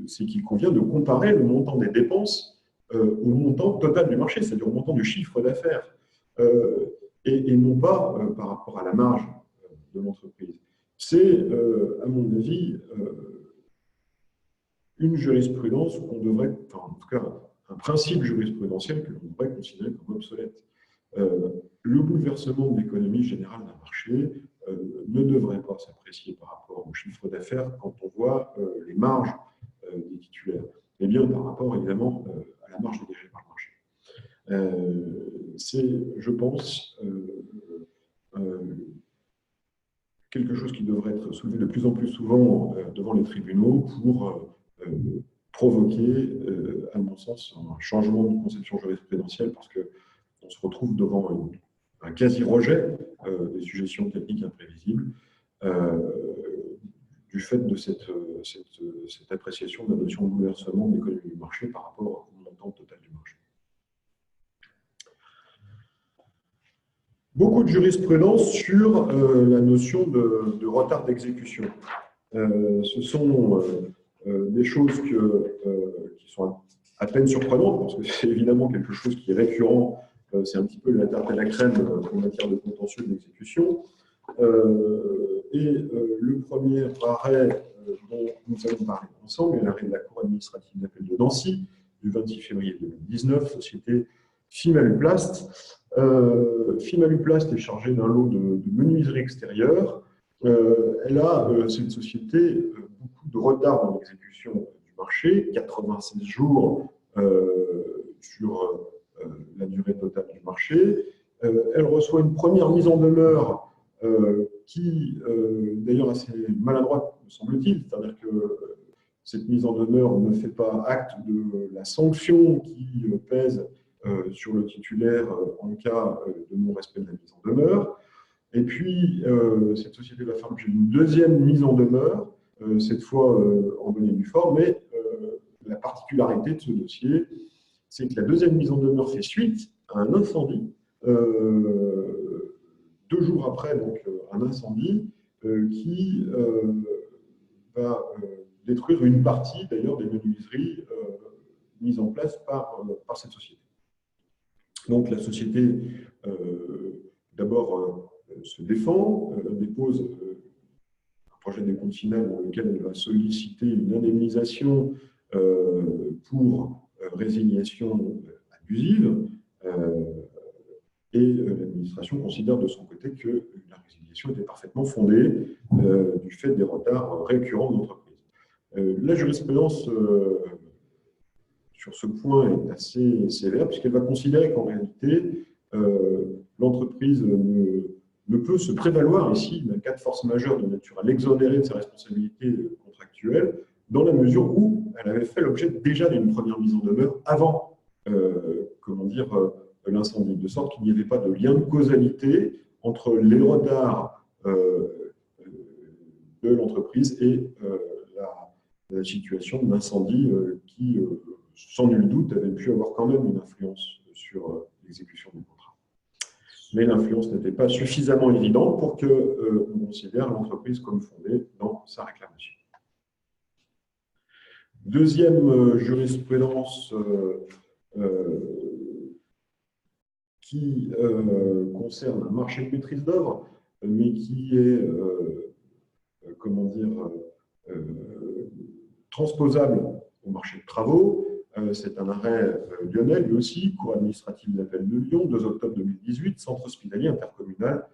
Speaker 1: c'est qu'il convient de comparer le montant des dépenses au montant total du marché, c'est-à-dire au montant du chiffre d'affaires, et non pas par rapport à la marge de l'entreprise. C'est, à mon avis, une jurisprudence qu'on devrait, enfin, en tout cas, un principe jurisprudentiel que l'on devrait considérer comme obsolète. Le bouleversement de l'économie générale d'un marché ne devrait pas s'apprécier par rapport au chiffre d'affaires quand on voit les marges des titulaires, mais bien par rapport évidemment à la marge dégagée par le marché. C'est, je pense, quelque chose qui devrait être soulevé de plus en plus souvent devant les tribunaux pour provoquer, à mon sens, un changement de conception jurisprudentielle, parce qu'on se retrouve devant un quasi-rejet des suggestions techniques imprévisibles du fait de cette appréciation de la notion de bouleversement de l'économie du marché par rapport au montant total du marché. Beaucoup de jurisprudence sur la notion de retard d'exécution. Ce sont des choses qui sont à peine surprenantes, parce que c'est évidemment quelque chose qui est récurrent, c'est un petit peu la tarte à la crème en matière de contentieux d'exécution. Le premier arrêt dont nous allons parler ensemble est l'arrêt de la Cour administrative d'appel de Nancy du 26 février 2019, société Fimaluplast. Fimaluplast est chargée d'un lot de menuiserie extérieure. Elle a, c'est une société, beaucoup de retard dans l'exécution du marché, 96 jours sur la durée totale du marché. Elle reçoit une première mise en demeure qui, d'ailleurs, assez maladroite, me semble-t-il, c'est-à-dire que cette mise en demeure ne fait pas acte de la sanction qui pèse sur le titulaire en cas de non-respect de la mise en demeure. Et puis, cette société va faire l'objet d'une deuxième mise en demeure, cette fois en bonne et due forme, mais la particularité de ce dossier, c'est que la deuxième mise en demeure fait suite à un incendie, 2 jours après, donc, un incendie qui va détruire une partie, d'ailleurs, des menuiseries mises en place par cette société. Donc, la société, d'abord, se défend, dépose un projet de dépôt final dans lequel elle va solliciter une indemnisation pour résiliation abusive, et l'administration considère de son côté que la résiliation était parfaitement fondée du fait des retards récurrents de l'entreprise. La jurisprudence sur ce point est assez sévère, puisqu'elle va considérer qu'en réalité, l'entreprise ne peut se prévaloir ici d'un cas de force majeure de nature à l'exonérer de ses responsabilités contractuelles, dans la mesure où elle avait fait l'objet déjà d'une première mise en demeure avant, l'incendie, de sorte qu'il n'y avait pas de lien de causalité entre les retards de l'entreprise et la situation d'incendie qui, sans nul doute, avait pu avoir quand même une influence sur l'exécution du contrat. Mais l'influence n'était pas suffisamment évidente pour qu'on considère l'entreprise comme fondée dans sa réclamation. Deuxième jurisprudence qui concerne un marché de maîtrise d'œuvre, mais qui est, transposable au marché de travaux. c'est un arrêt lyonnais, lui aussi, Cour administrative d'appel de Lyon, 2 octobre 2018, centre hospitalier intercommunal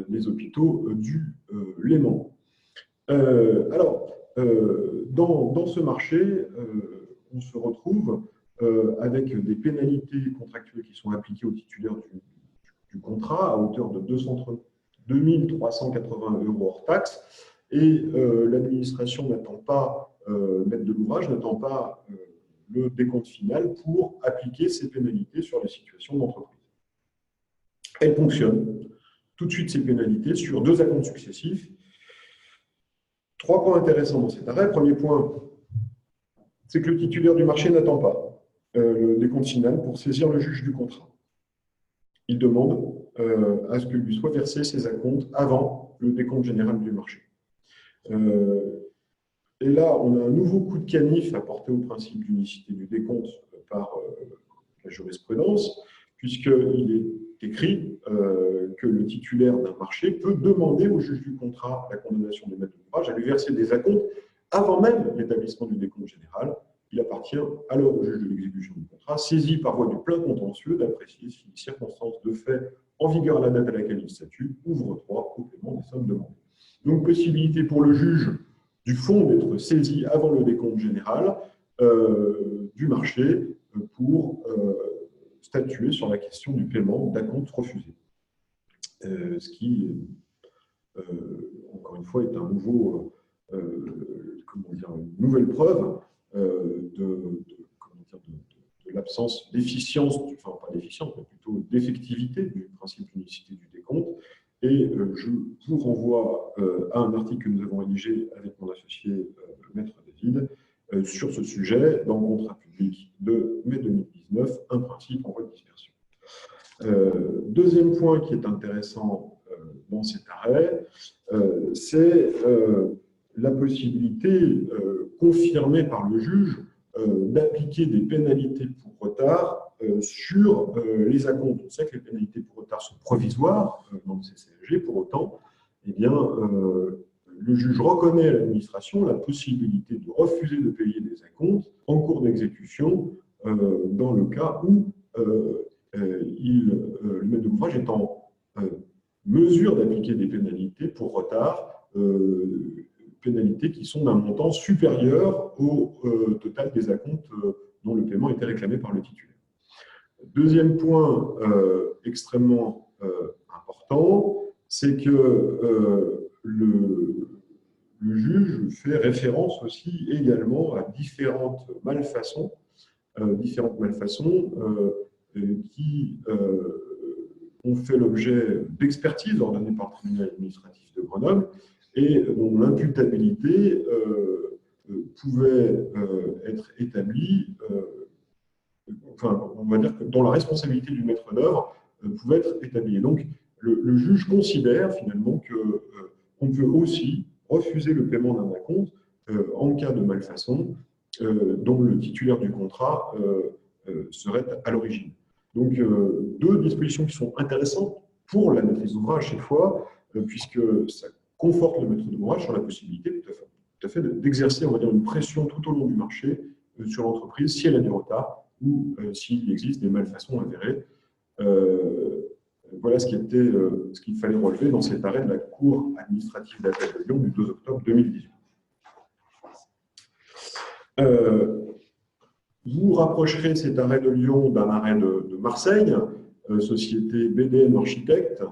Speaker 1: des hôpitaux du Léman. Alors, dans ce marché, on se retrouve avec des pénalités contractuelles qui sont appliquées aux titulaires du contrat à hauteur de 2 380 € hors taxe. Et l'administration n'attend pas, maître de l'ouvrage n'attend pas le décompte final pour appliquer ces pénalités sur les situations d'entreprise. Elle fonctionne tout de suite ces pénalités sur 2 acomptes successifs. 3 points intéressants dans cet arrêt. Premier point, c'est que le titulaire du marché n'attend pas le décompte final pour saisir le juge du contrat. Il demande à ce que lui soient versés ces acomptes avant le décompte général du marché. Et là, on a un nouveau coup de canif apporté au principe d'unicité du décompte par la jurisprudence, puisqu'il est écrit que le titulaire d'un marché peut demander au juge du contrat la condamnation du maître d'ouvrage à lui verser des acomptes avant même l'établissement du décompte général. Il appartient alors au juge de l'exécution du contrat, saisi par voie du plein contentieux, d'apprécier si les circonstances de fait en vigueur à la date à laquelle il statue ouvrent droit au paiement des sommes demandées. Donc, possibilité pour le juge du fond d'être saisi avant le décompte général du marché pour statuer sur la question du paiement d'acomptes refusés. Ce qui, encore une fois, est un nouveau, une nouvelle preuve de l'absence d'efficience, enfin pas d'efficience, mais plutôt d'effectivité du principe d'unicité du décompte. Et je vous renvoie à un article que nous avons rédigé avec mon associé Maître David sur ce sujet dans le contrat public de mai 2019, un principe en voie de dispersion. Deuxième point qui est intéressant dans cet arrêt, c'est la possibilité confirmée par le juge d'appliquer des pénalités pour retard sur les acomptes. On sait que les pénalités pour retard sont provisoires dans le CCAG, pour autant, eh bien, le juge reconnaît à l'administration la possibilité de refuser de payer des acomptes en cours d'exécution dans le cas où le maître d'ouvrage est en mesure d'appliquer des pénalités pour retard, pénalités qui sont d'un montant supérieur au total des acomptes dont le paiement était réclamé par le titulaire. Deuxième point extrêmement important, c'est que le juge fait référence aussi également à différentes malfaçons qui ont fait l'objet d'expertises ordonnées par le tribunal administratif de Grenoble et dont l'imputabilité pouvait être établie, on va dire que dont la responsabilité du maître d'œuvre pouvait être établie. Et donc, le juge considère finalement qu'on peut aussi refuser le paiement d'un acompte en cas de malfaçon dont le titulaire du contrat serait à l'origine. Donc, 2 dispositions qui sont intéressantes pour la maîtrise d'ouvrage cette fois, puisque ça conforte le maître d'ouvrage sur la possibilité tout à fait d'exercer, on va dire, une pression tout au long du marché sur l'entreprise si elle a du retard ou s'il existe des malfaçons avérées. Voilà ce qu'il fallait relever dans cet arrêt de la Cour administrative d'appel de Lyon du 2 octobre 2018. Vous rapprocherez cet arrêt de Lyon d'un arrêt de Marseille, société BDM Architecte,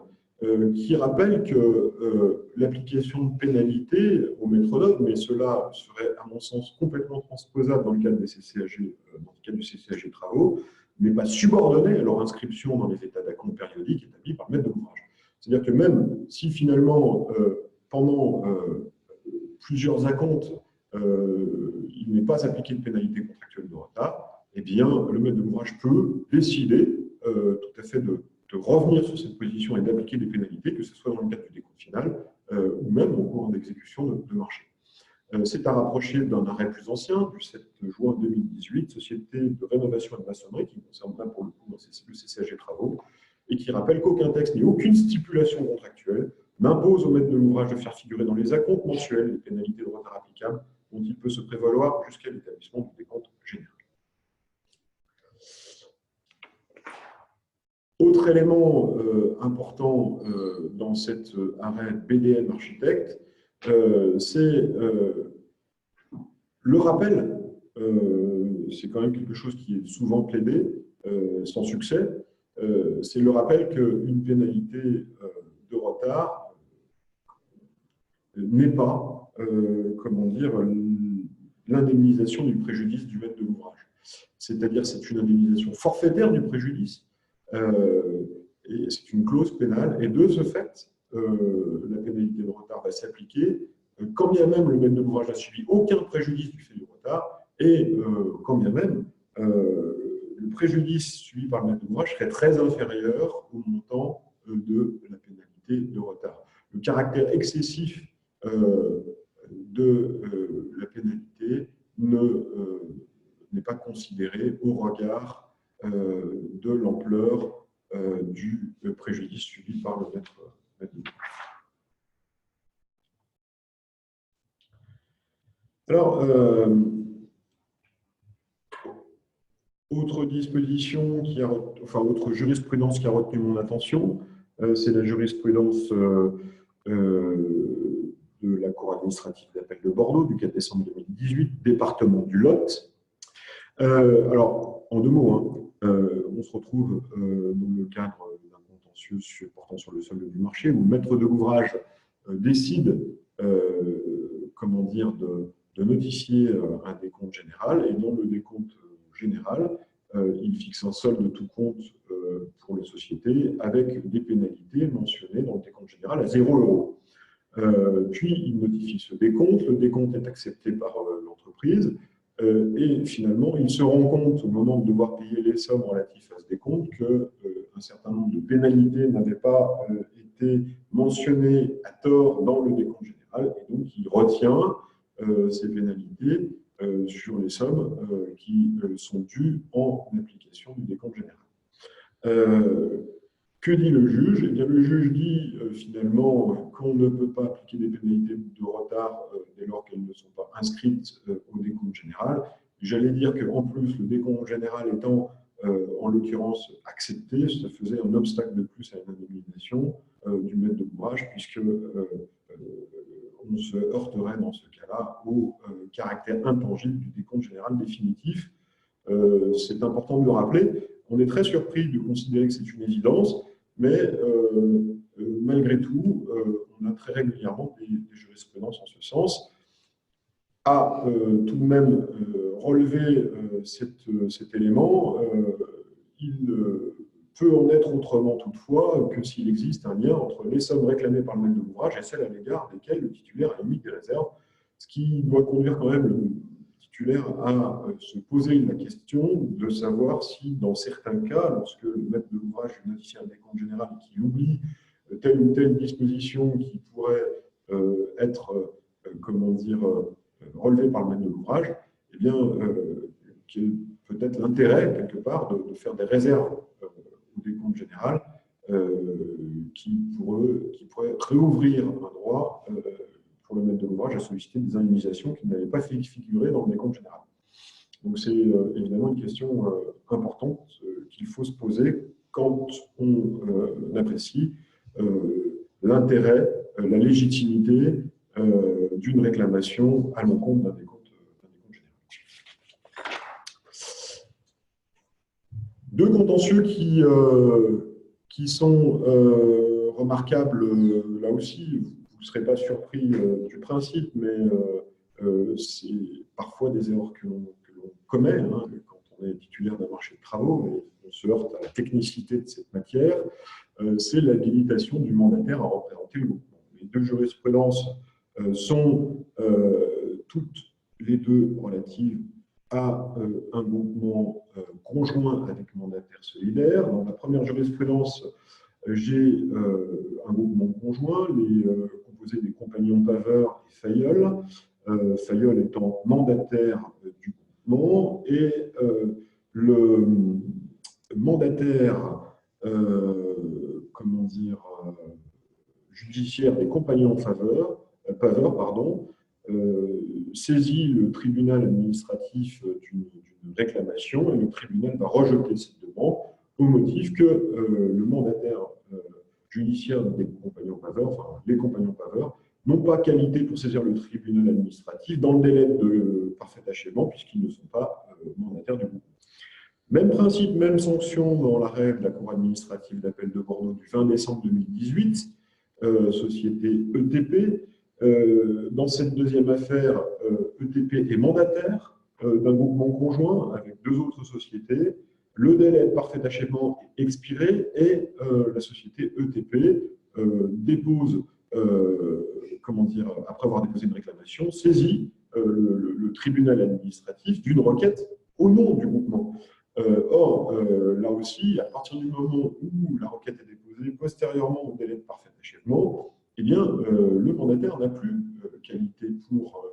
Speaker 1: qui rappelle que l'application de pénalités au maître d'œuvre, mais cela serait à mon sens complètement transposable dans le cadre des CCAG, dans le cadre du CCAG travaux, n'est pas subordonnée à leur inscription dans les états d'acompte périodiques établis par le maître d'ouvrage. C'est-à-dire que même si finalement, pendant plusieurs acomptes, il n'est pas appliqué de pénalité contractuelle de retard, eh bien, le maître d'ouvrage peut décider tout à fait de revenir sur cette position et d'appliquer des pénalités, que ce soit dans le cadre du décompte final ou même au cours d'exécution de marché. C'est à rapprocher d'un arrêt plus ancien, du 7 juin 2018, Société de rénovation et de maçonnerie, qui concerne là pour le coup le CCAG travaux, et qui rappelle qu'aucun texte ni aucune stipulation contractuelle n'impose au maître de l'ouvrage de faire figurer dans les acomptes mensuels les pénalités de retard applicables dont il peut se prévaloir jusqu'à l'établissement du décompte général. Autre élément important dans cet arrêt BDM Architecte, c'est le rappel. C'est quand même quelque chose qui est souvent plaidé, sans succès. C'est le rappel qu'une pénalité de retard n'est pas, comment dire, l'indemnisation du préjudice du maître de l'ouvrage. C'est-à-dire c'est une indemnisation forfaitaire du préjudice, et c'est une clause pénale, et de ce fait, la pénalité de retard va s'appliquer quand bien même le maître de l'ouvrage n'a subi aucun préjudice du fait du retard, et quand bien même le préjudice subi par le maître d'ouvrage serait très inférieur au montant de la pénalité de retard. Le caractère excessif de la pénalité n'est pas considéré au regard de l'ampleur du préjudice subi par le maître d'ouvrage. Alors, autre disposition, autre jurisprudence qui a retenu mon attention, c'est la jurisprudence de la Cour administrative d'appel de Bordeaux du 4 décembre 2018, département du Lot. Alors, en 2 mots, on se retrouve dans le cadre d'un contentieux portant sur le solde du marché, où le maître de l'ouvrage décide, comment dire, de notifier un décompte général, et dans le décompte général, il fixe un solde de tout compte pour les sociétés avec des pénalités mentionnées dans le décompte général à 0 €. Puis il notifie ce décompte, le décompte est accepté par l'entreprise, et finalement il se rend compte au moment de devoir payer les sommes relatives à ce décompte qu'un certain nombre de pénalités n'avaient pas été mentionnées à tort dans le décompte général, et donc il retient ces pénalités sur les sommes qui sont dues en application du décompte général. Que dit le juge? Eh bien, le juge dit finalement qu'on ne peut pas appliquer des pénalités de retard dès lors qu'elles ne sont pas inscrites au décompte général. J'allais dire qu'en plus, le décompte général étant en l'occurrence accepté, ça faisait un obstacle de plus à une indemnisation du maître de l'ouvrage, puisque on se heurterait dans ce cas-là au caractère intangible du décompte général définitif. C'est important de le rappeler. On est très surpris de considérer que c'est une évidence, mais malgré tout, on a très régulièrement des jurisprudences en ce sens. À tout de même relever cet élément, il peut en être autrement toutefois que s'il existe un lien entre les sommes réclamées par le maître de l'ouvrage et celles à l'égard desquelles le titulaire a émis des réserves, ce qui doit conduire quand même le titulaire à se poser la question de savoir si, dans certains cas, lorsque le maître de l'ouvrage notifie un décompte général et qu'il oublie telle ou telle disposition qui pourrait être, comment dire, relevée par le maître de l'ouvrage, eh bien, peut-être l'intérêt, quelque part, de faire des réserves au décompte général qui pourrait réouvrir un droit pour le maître de l'ouvrage à solliciter des indemnisations qui n'avaient pas fait figurer dans le décompte général. Donc c'est évidemment une question importante qu'il faut se poser quand on apprécie l'intérêt, la légitimité d'une réclamation à l'encontre d'un décompte général. 2 contentieux qui sont remarquables, là aussi, vous ne serez pas surpris du principe, mais c'est parfois des erreurs que l'on commet quand on est titulaire d'un marché de travaux, et on se heurte à la technicité de cette matière, c'est l'habilitation du mandataire à représenter le groupement. Les 2 jurisprudences sont toutes les 2 relatives à un groupement conjoint avec mandataire solidaire. Dans la première jurisprudence, j'ai un groupement conjoint, composé des compagnons Paveur et Fayolle, Fayolle étant mandataire du groupement, et le mandataire comment dire, judiciaire des compagnons Paveur, saisit le tribunal administratif d'une réclamation, et le tribunal va rejeter cette demande au motif que le mandataire judiciaire des compagnons paveurs, enfin les compagnons paveurs, n'ont pas qualité pour saisir le tribunal administratif dans le délai de parfait achèvement, puisqu'ils ne sont pas mandataires du groupe. Même principe, même sanction dans l'arrêt de la Cour administrative d'appel de Bordeaux du 20 décembre 2018, société ETP. Dans cette deuxième affaire, ETP est mandataire d'un groupement conjoint avec 2 autres sociétés. Le délai de parfait achèvement est expiré et la société ETP dépose, après avoir déposé une réclamation, saisit le tribunal administratif d'une requête au nom du groupement. Or, là aussi, à partir du moment où la requête est déposée postérieurement au délai de parfait achèvement, eh bien, le mandataire n'a plus qualité pour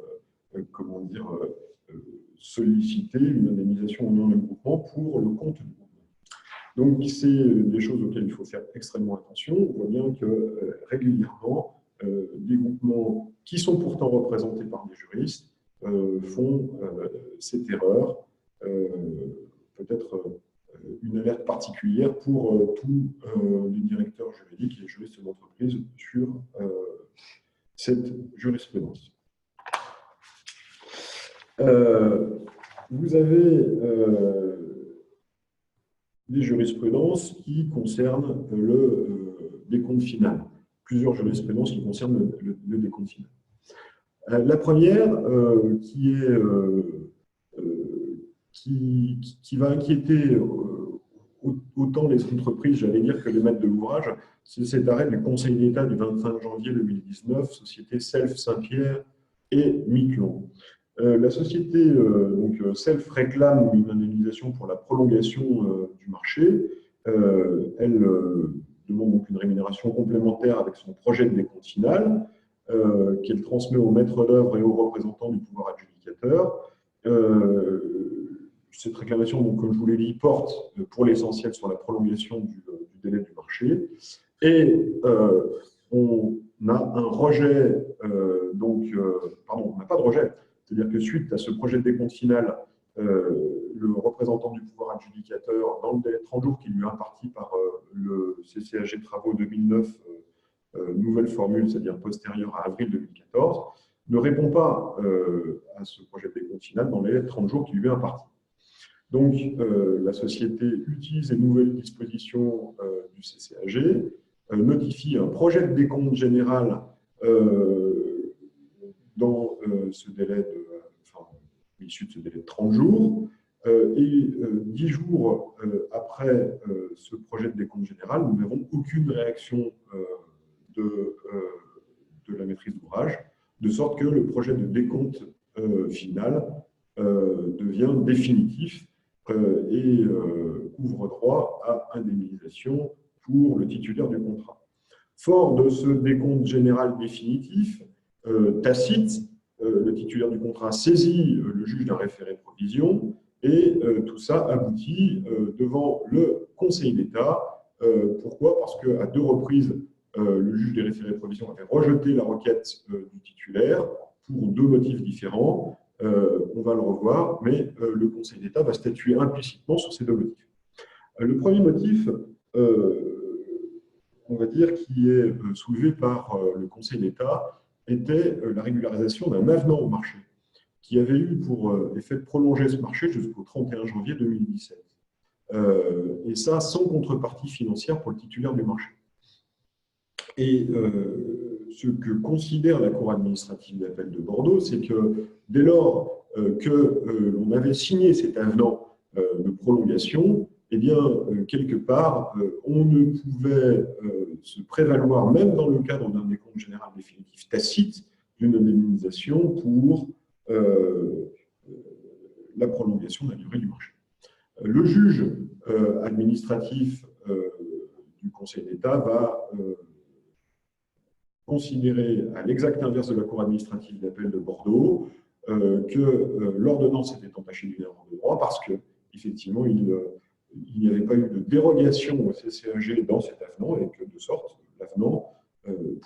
Speaker 1: solliciter une indemnisation au nom du groupement pour le compte du groupement. Donc, c'est des choses auxquelles il faut faire extrêmement attention. On voit bien que régulièrement, des groupements qui sont pourtant représentés par des juristes font cette erreur. Peut-être une alerte particulière pour tous les directeurs juridiques et les juristes d'entreprise sur cette jurisprudence. Vous avez des jurisprudences qui concernent le décompte final. Plusieurs jurisprudences qui concernent le décompte final. La première, qui va inquiéter autant les entreprises, j'allais dire, que les maîtres de l'ouvrage, c'est cet arrêt du Conseil d'État du 25 janvier 2019, société Self Saint-Pierre et Miquelon. La société Self réclame une indemnisation pour la prolongation du marché. Elle demande donc une rémunération complémentaire avec son projet de décompte final, qu'elle transmet au maître d'œuvre et aux représentants du pouvoir adjudicateur. Cette réclamation, donc, comme je vous l'ai dit, porte pour l'essentiel sur la prolongation du délai du marché. Et on a un rejet, on n'a pas de rejet. C'est-à-dire que suite à ce projet de décompte final, le représentant du pouvoir adjudicateur, dans le délai de 30 jours qui lui est imparti par le CCAG Travaux 2009, nouvelle formule, c'est-à-dire postérieure à avril 2014, ne répond pas à ce projet de décompte final dans les 30 jours qui lui est imparti. Donc, la société utilise les nouvelles dispositions du CCAG, notifie un projet de décompte général dans ce délai issu de ce délai de 30 jours, et 10 jours après ce projet de décompte général, nous n'avons aucune réaction de la maîtrise d'ouvrage, de sorte que le projet de décompte final devient définitif et ouvre droit à indemnisation pour le titulaire du contrat. Fort de ce décompte général définitif, tacite, le titulaire du contrat saisit le juge d'un référé de provision et tout ça aboutit devant le Conseil d'État. Pourquoi? Parce qu'à 2 reprises, le juge des référés de provision avait rejeté la requête du titulaire pour 2 motifs différents. On va le revoir, mais le Conseil d'État va statuer implicitement sur ces 2 motifs. Le premier motif, on va dire, qui est soulevé par le Conseil d'État, était la régularisation d'un avenant au marché, qui avait eu pour effet de prolonger ce marché jusqu'au 31 janvier 2017. Et ça, sans contrepartie financière pour le titulaire du marché. Et ce que considère la Cour administrative d'appel de Bordeaux, c'est que dès lors que l'on avait signé cet avenant de prolongation, eh bien, quelque part, on ne pouvait se prévaloir, même dans le cadre d'un décompte général définitif tacite, d'une indemnisation pour la prolongation de la durée du marché. Le juge administratif du Conseil d'État va considérer, à l'exact inverse de la Cour administrative d'appel de Bordeaux, que l'ordonnance était entachée d'une erreur de droit parce qu'effectivement, il n'y avait pas eu de dérogation au CCAG dans cet avenant et que, de sorte, l'avenant ne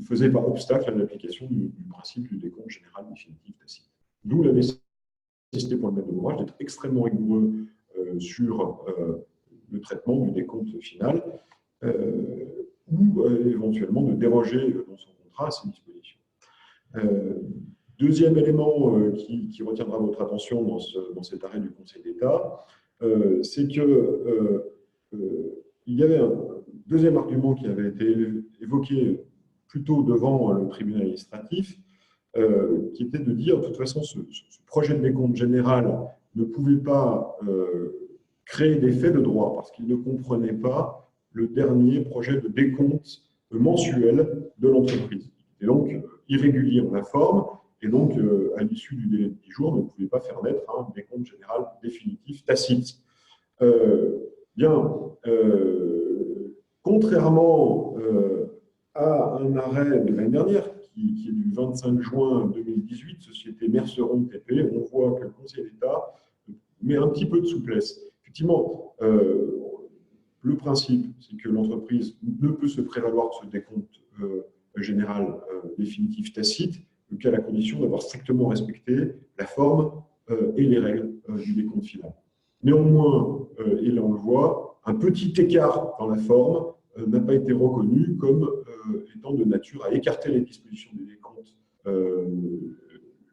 Speaker 1: faisait pas obstacle à l'application du principe du décompte général définitif tacite. D'où la nécessité pour le maître d'ouvrage d'être extrêmement rigoureux sur le traitement du décompte final, ou éventuellement de déroger dans son contrat à ces dispositions. Deuxième élément qui retiendra votre attention dans cet arrêt du Conseil d'État, c'est que il y avait un deuxième argument qui avait été évoqué plus tôt devant le tribunal administratif, qui était de dire, de toute façon, ce projet de décompte général ne pouvait pas créer d'effet de droit parce qu'il ne comprenait pas le dernier projet de décompte mensuel de l'entreprise. Et donc irrégulier en la forme, et donc à l'issue du délai de 10 jours, ne pouvait pas faire naître un décompte général définitif tacite. Contrairement à un arrêt de l'année dernière, qui est du 25 juin 2018, Société Merceron TP, on voit que le Conseil d'État met un petit peu de souplesse. Effectivement, le principe, c'est que l'entreprise ne peut se prévaloir de ce décompte général définitif tacite qu'à la condition d'avoir strictement respecté la forme et les règles du décompte final. Néanmoins, et là on le voit, un petit écart dans la forme n'a pas été reconnu comme étant de nature à écarter les dispositions du décompte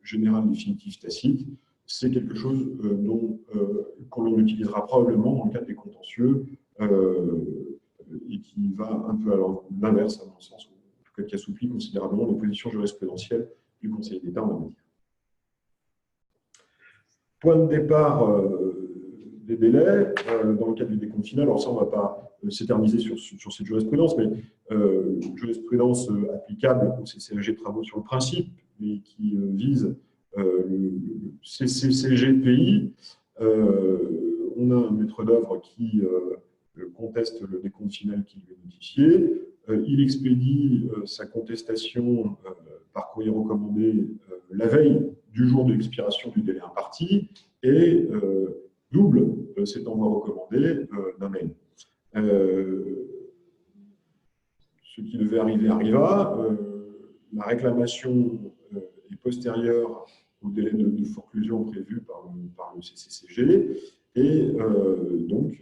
Speaker 1: général définitif tacite. C'est quelque chose que l'on utilisera probablement dans le cadre des contentieux et qui va un peu à l'inverse, à mon sens, ou en tout cas qui assouplit considérablement les positions jurisprudentielles du Conseil d'État en la matière. Point de départ des délais dans le cadre du décompte final. Alors ça, on ne va pas s'éterniser sur cette jurisprudence, mais jurisprudence applicable au CCLG travaux sur le principe, mais qui vise le CCCGPI. On a un maître d'œuvre qui conteste le décompte final qui lui est notifié. Il expédie sa contestation par courrier recommandé la veille du jour de l'expiration du délai imparti et double cet envoi recommandé d'un mail. Ce qui devait arriver arriva. La réclamation est postérieure au délai de forclusion prévu par le CCCG et donc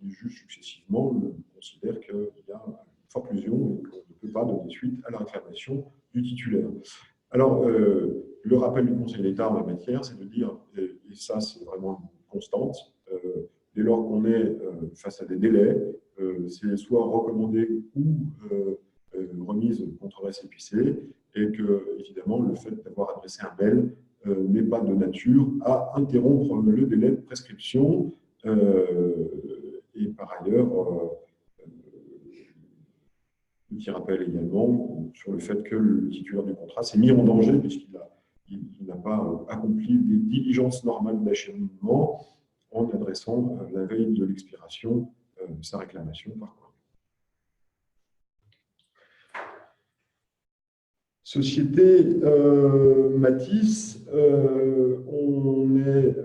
Speaker 1: les juges successivement considèrent qu'il y a une forclusion et qu'on ne peut pas donner suite à la réclamation du titulaire. Alors, le rappel du Conseil d'État en la matière, c'est de dire, et ça c'est vraiment une constante, dès lors qu'on est face à des délais, c'est soit recommandé ou remise contre récépissé, et que, évidemment, le fait d'avoir adressé un mail n'est pas de nature à interrompre le délai de prescription. Et par ailleurs, petit rappel également sur le fait que le titulaire du contrat s'est mis en danger puisqu'il n'a pas accompli des diligences normales d'acheminement en adressant la veille de l'expiration sa réclamation par courrier. Société Matisse, on est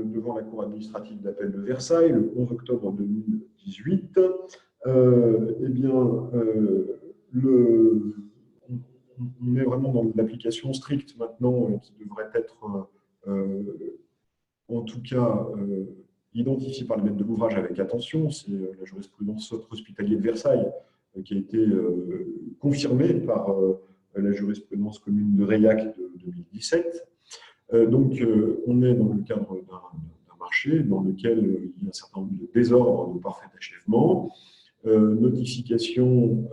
Speaker 1: devant la Cour administrative d'appel de Versailles le 11 octobre 2018. Eh bien, on est vraiment dans l'application stricte maintenant qui devrait être en tout cas identifiée par le maître de l'ouvrage avec attention. C'est la jurisprudence Sotre hospitalier de Versailles qui a été confirmée par la jurisprudence commune de Reillac de 2017. Donc, on est dans le cadre d'un marché dans lequel il y a un certain nombre de désordres de parfait achèvement, notification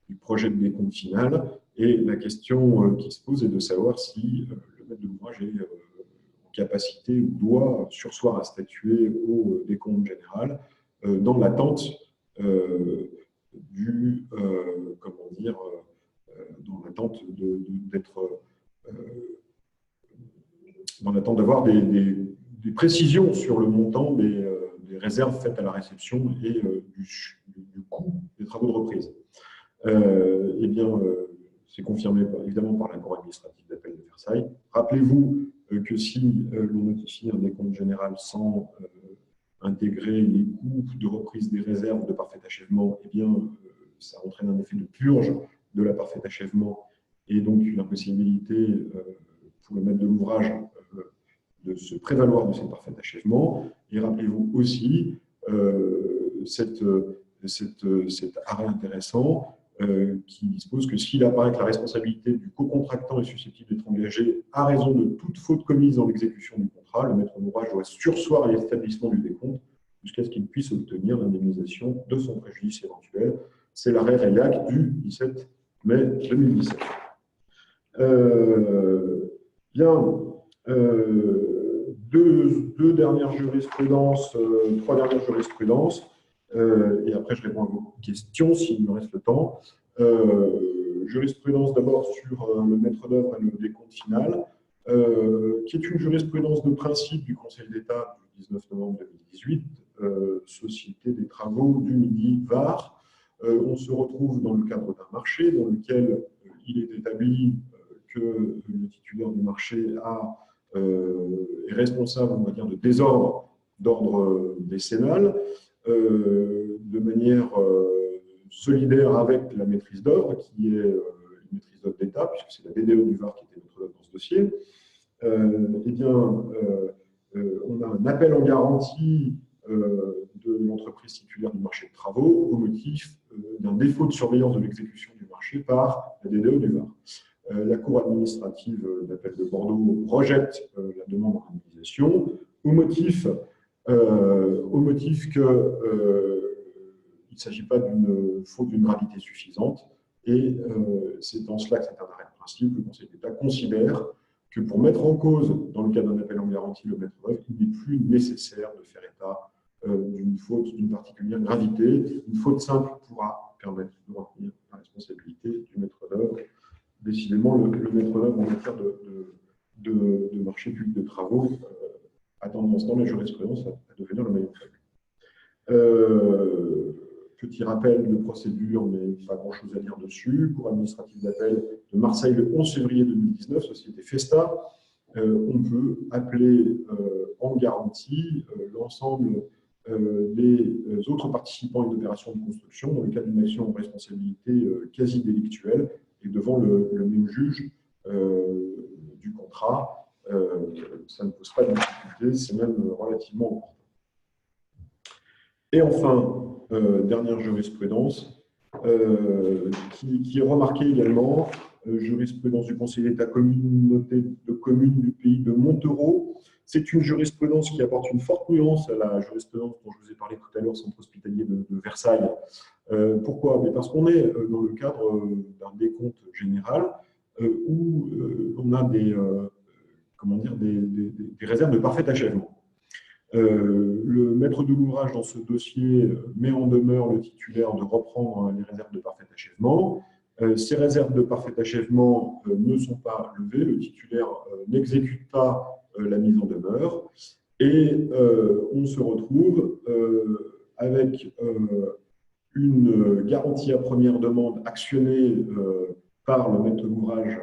Speaker 1: du projet de décompte final, et la question qui se pose est de savoir si le maître de l'ouvrage est en capacité ou doit surseoir à statuer au décompte général dans l'attente dans l'attente d'avoir des précisions sur le montant des réserves faites à la réception et du coût des travaux de reprise. Eh bien, c'est confirmé évidemment par la Cour administrative d'appel de Versailles. Rappelez-vous que si l'on notifie un décompte général sans intégrer les coûts de reprise des réserves de parfait achèvement, eh bien, ça entraîne un effet de purge de la parfait achèvement et donc une impossibilité pour le maître de l'ouvrage se prévaloir de ces parfaits achèvements. Et rappelez-vous aussi cet arrêt intéressant qui dispose que s'il apparaît que la responsabilité du co-contractant est susceptible d'être engagée à raison de toute faute commise dans l'exécution du contrat, le maître d'ouvrage doit surseoir à l'établissement du décompte jusqu'à ce qu'il puisse obtenir l'indemnisation de son préjudice éventuel. C'est l'arrêt REIAC du 17 mai 2017. Deux dernières jurisprudences, trois dernières jurisprudences, et après je réponds à vos questions s'il me reste le temps. Jurisprudence d'abord sur le maître d'œuvre et le décompte final, qui est une jurisprudence de principe du Conseil d'État du 19 novembre 2018, Société des travaux du Midi Var. On se retrouve dans le cadre d'un marché dans lequel il est établi que le titulaire du marché est responsable, on va dire, de désordre d'ordre décennal, de manière solidaire avec la maîtrise d'œuvre, qui est une maîtrise d'œuvre d'État, puisque c'est la BDO du Var qui était maître d'œuvre dans ce dossier. On a un appel en garantie de l'entreprise titulaire du marché de travaux au motif d'un défaut de surveillance de l'exécution du marché par la BDO du Var. La Cour administrative d'appel de Bordeaux rejette la demande en indemnisation au motif qu'il ne s'agit pas d'une faute d'une gravité suffisante. Et c'est en cela que c'est un arrêt de principe. Le Conseil d'État considère que pour mettre en cause, dans le cas d'un appel en garantie, le maître d'œuvre, il n'est plus nécessaire de faire état d'une faute d'une particulière gravité. Une faute simple pourra permettre de retenir la responsabilité du maître d'œuvre. Décidément, le maître d'œuvre en matière de marché public de travaux a tendance dans la jurisprudence à devenir le maillon faible. Petit rappel de procédure, mais pas grand-chose à dire dessus. Cour administrative d'appel de Marseille le 11 février 2019, société Festa. On peut appeler en garantie l'ensemble des autres participants à une opération de construction dans le cadre d'une action en responsabilité quasi délictuelle et devant le même juge du contrat. Ça ne pose pas de difficulté, c'est même relativement important. Et enfin, dernière jurisprudence, qui est remarquée également, jurisprudence du Conseil d'État communauté de communes du pays de Montereau. C'est une jurisprudence qui apporte une forte nuance à la jurisprudence dont je vous ai parlé tout à l'heure, centre hospitalier de Versailles. Pourquoi? Parce qu'on est dans le cadre d'un décompte général où on a des réserves de parfait achèvement. Le maître de l'ouvrage dans ce dossier met en demeure le titulaire de reprendre les réserves de parfait achèvement. Ces réserves de parfait achèvement ne sont pas levées, le titulaire n'exécute pas la mise en demeure et on se retrouve avec une garantie à première demande actionnée par le maître de l'ouvrage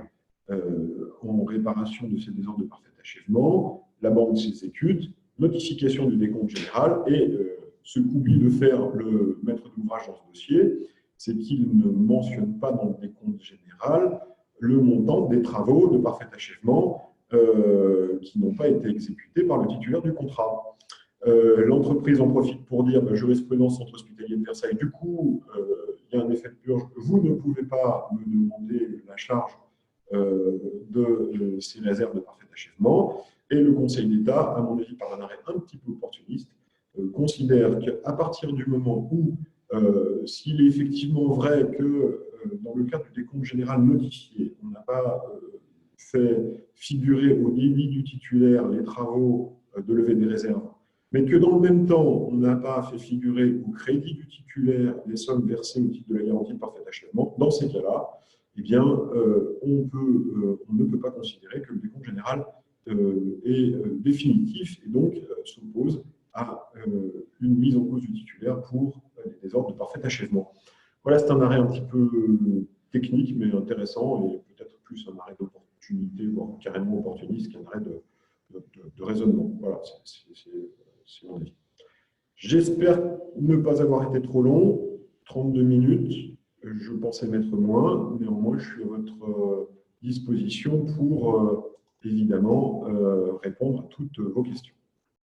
Speaker 1: en réparation de ces désordres de parfait achèvement. La banque s'exécute, notification du décompte général et ce qu'oublie de faire le maître de l'ouvrage dans ce dossier, c'est qu'il ne mentionne pas dans le décompte général le montant des travaux de parfait achèvement qui n'ont pas été exécutés par le titulaire du contrat. L'entreprise en profite pour dire jurisprudence centre hospitalier de Versailles, du coup, il y a un effet de purge, vous ne pouvez pas me demander la charge de ces réserves de parfait achèvement. Et le Conseil d'État, à mon avis, par un arrêt un petit peu opportuniste, considère qu'à partir du moment où, s'il est effectivement vrai que dans le cadre du décompte général modifié, on n'a pas fait figurer au débit du titulaire les travaux de levée des réserves, mais que dans le même temps, on n'a pas fait figurer au crédit du titulaire les sommes versées au titre de la garantie de parfait achèvement, dans ces cas-là, eh bien, on ne peut pas considérer que le décompte général est définitif et donc s'oppose à une mise en cause du titulaire pour les désordres de parfait achèvement. Voilà, c'est un arrêt un petit peu technique, mais intéressant et peut-être plus un arrêt d'opportunité, voire carrément opportuniste qu'un arrêt de raisonnement. Voilà, c'est mon avis. J'espère ne pas avoir été trop long, 32 minutes. Je pensais mettre moins, néanmoins, je suis à votre disposition pour évidemment répondre à toutes vos questions.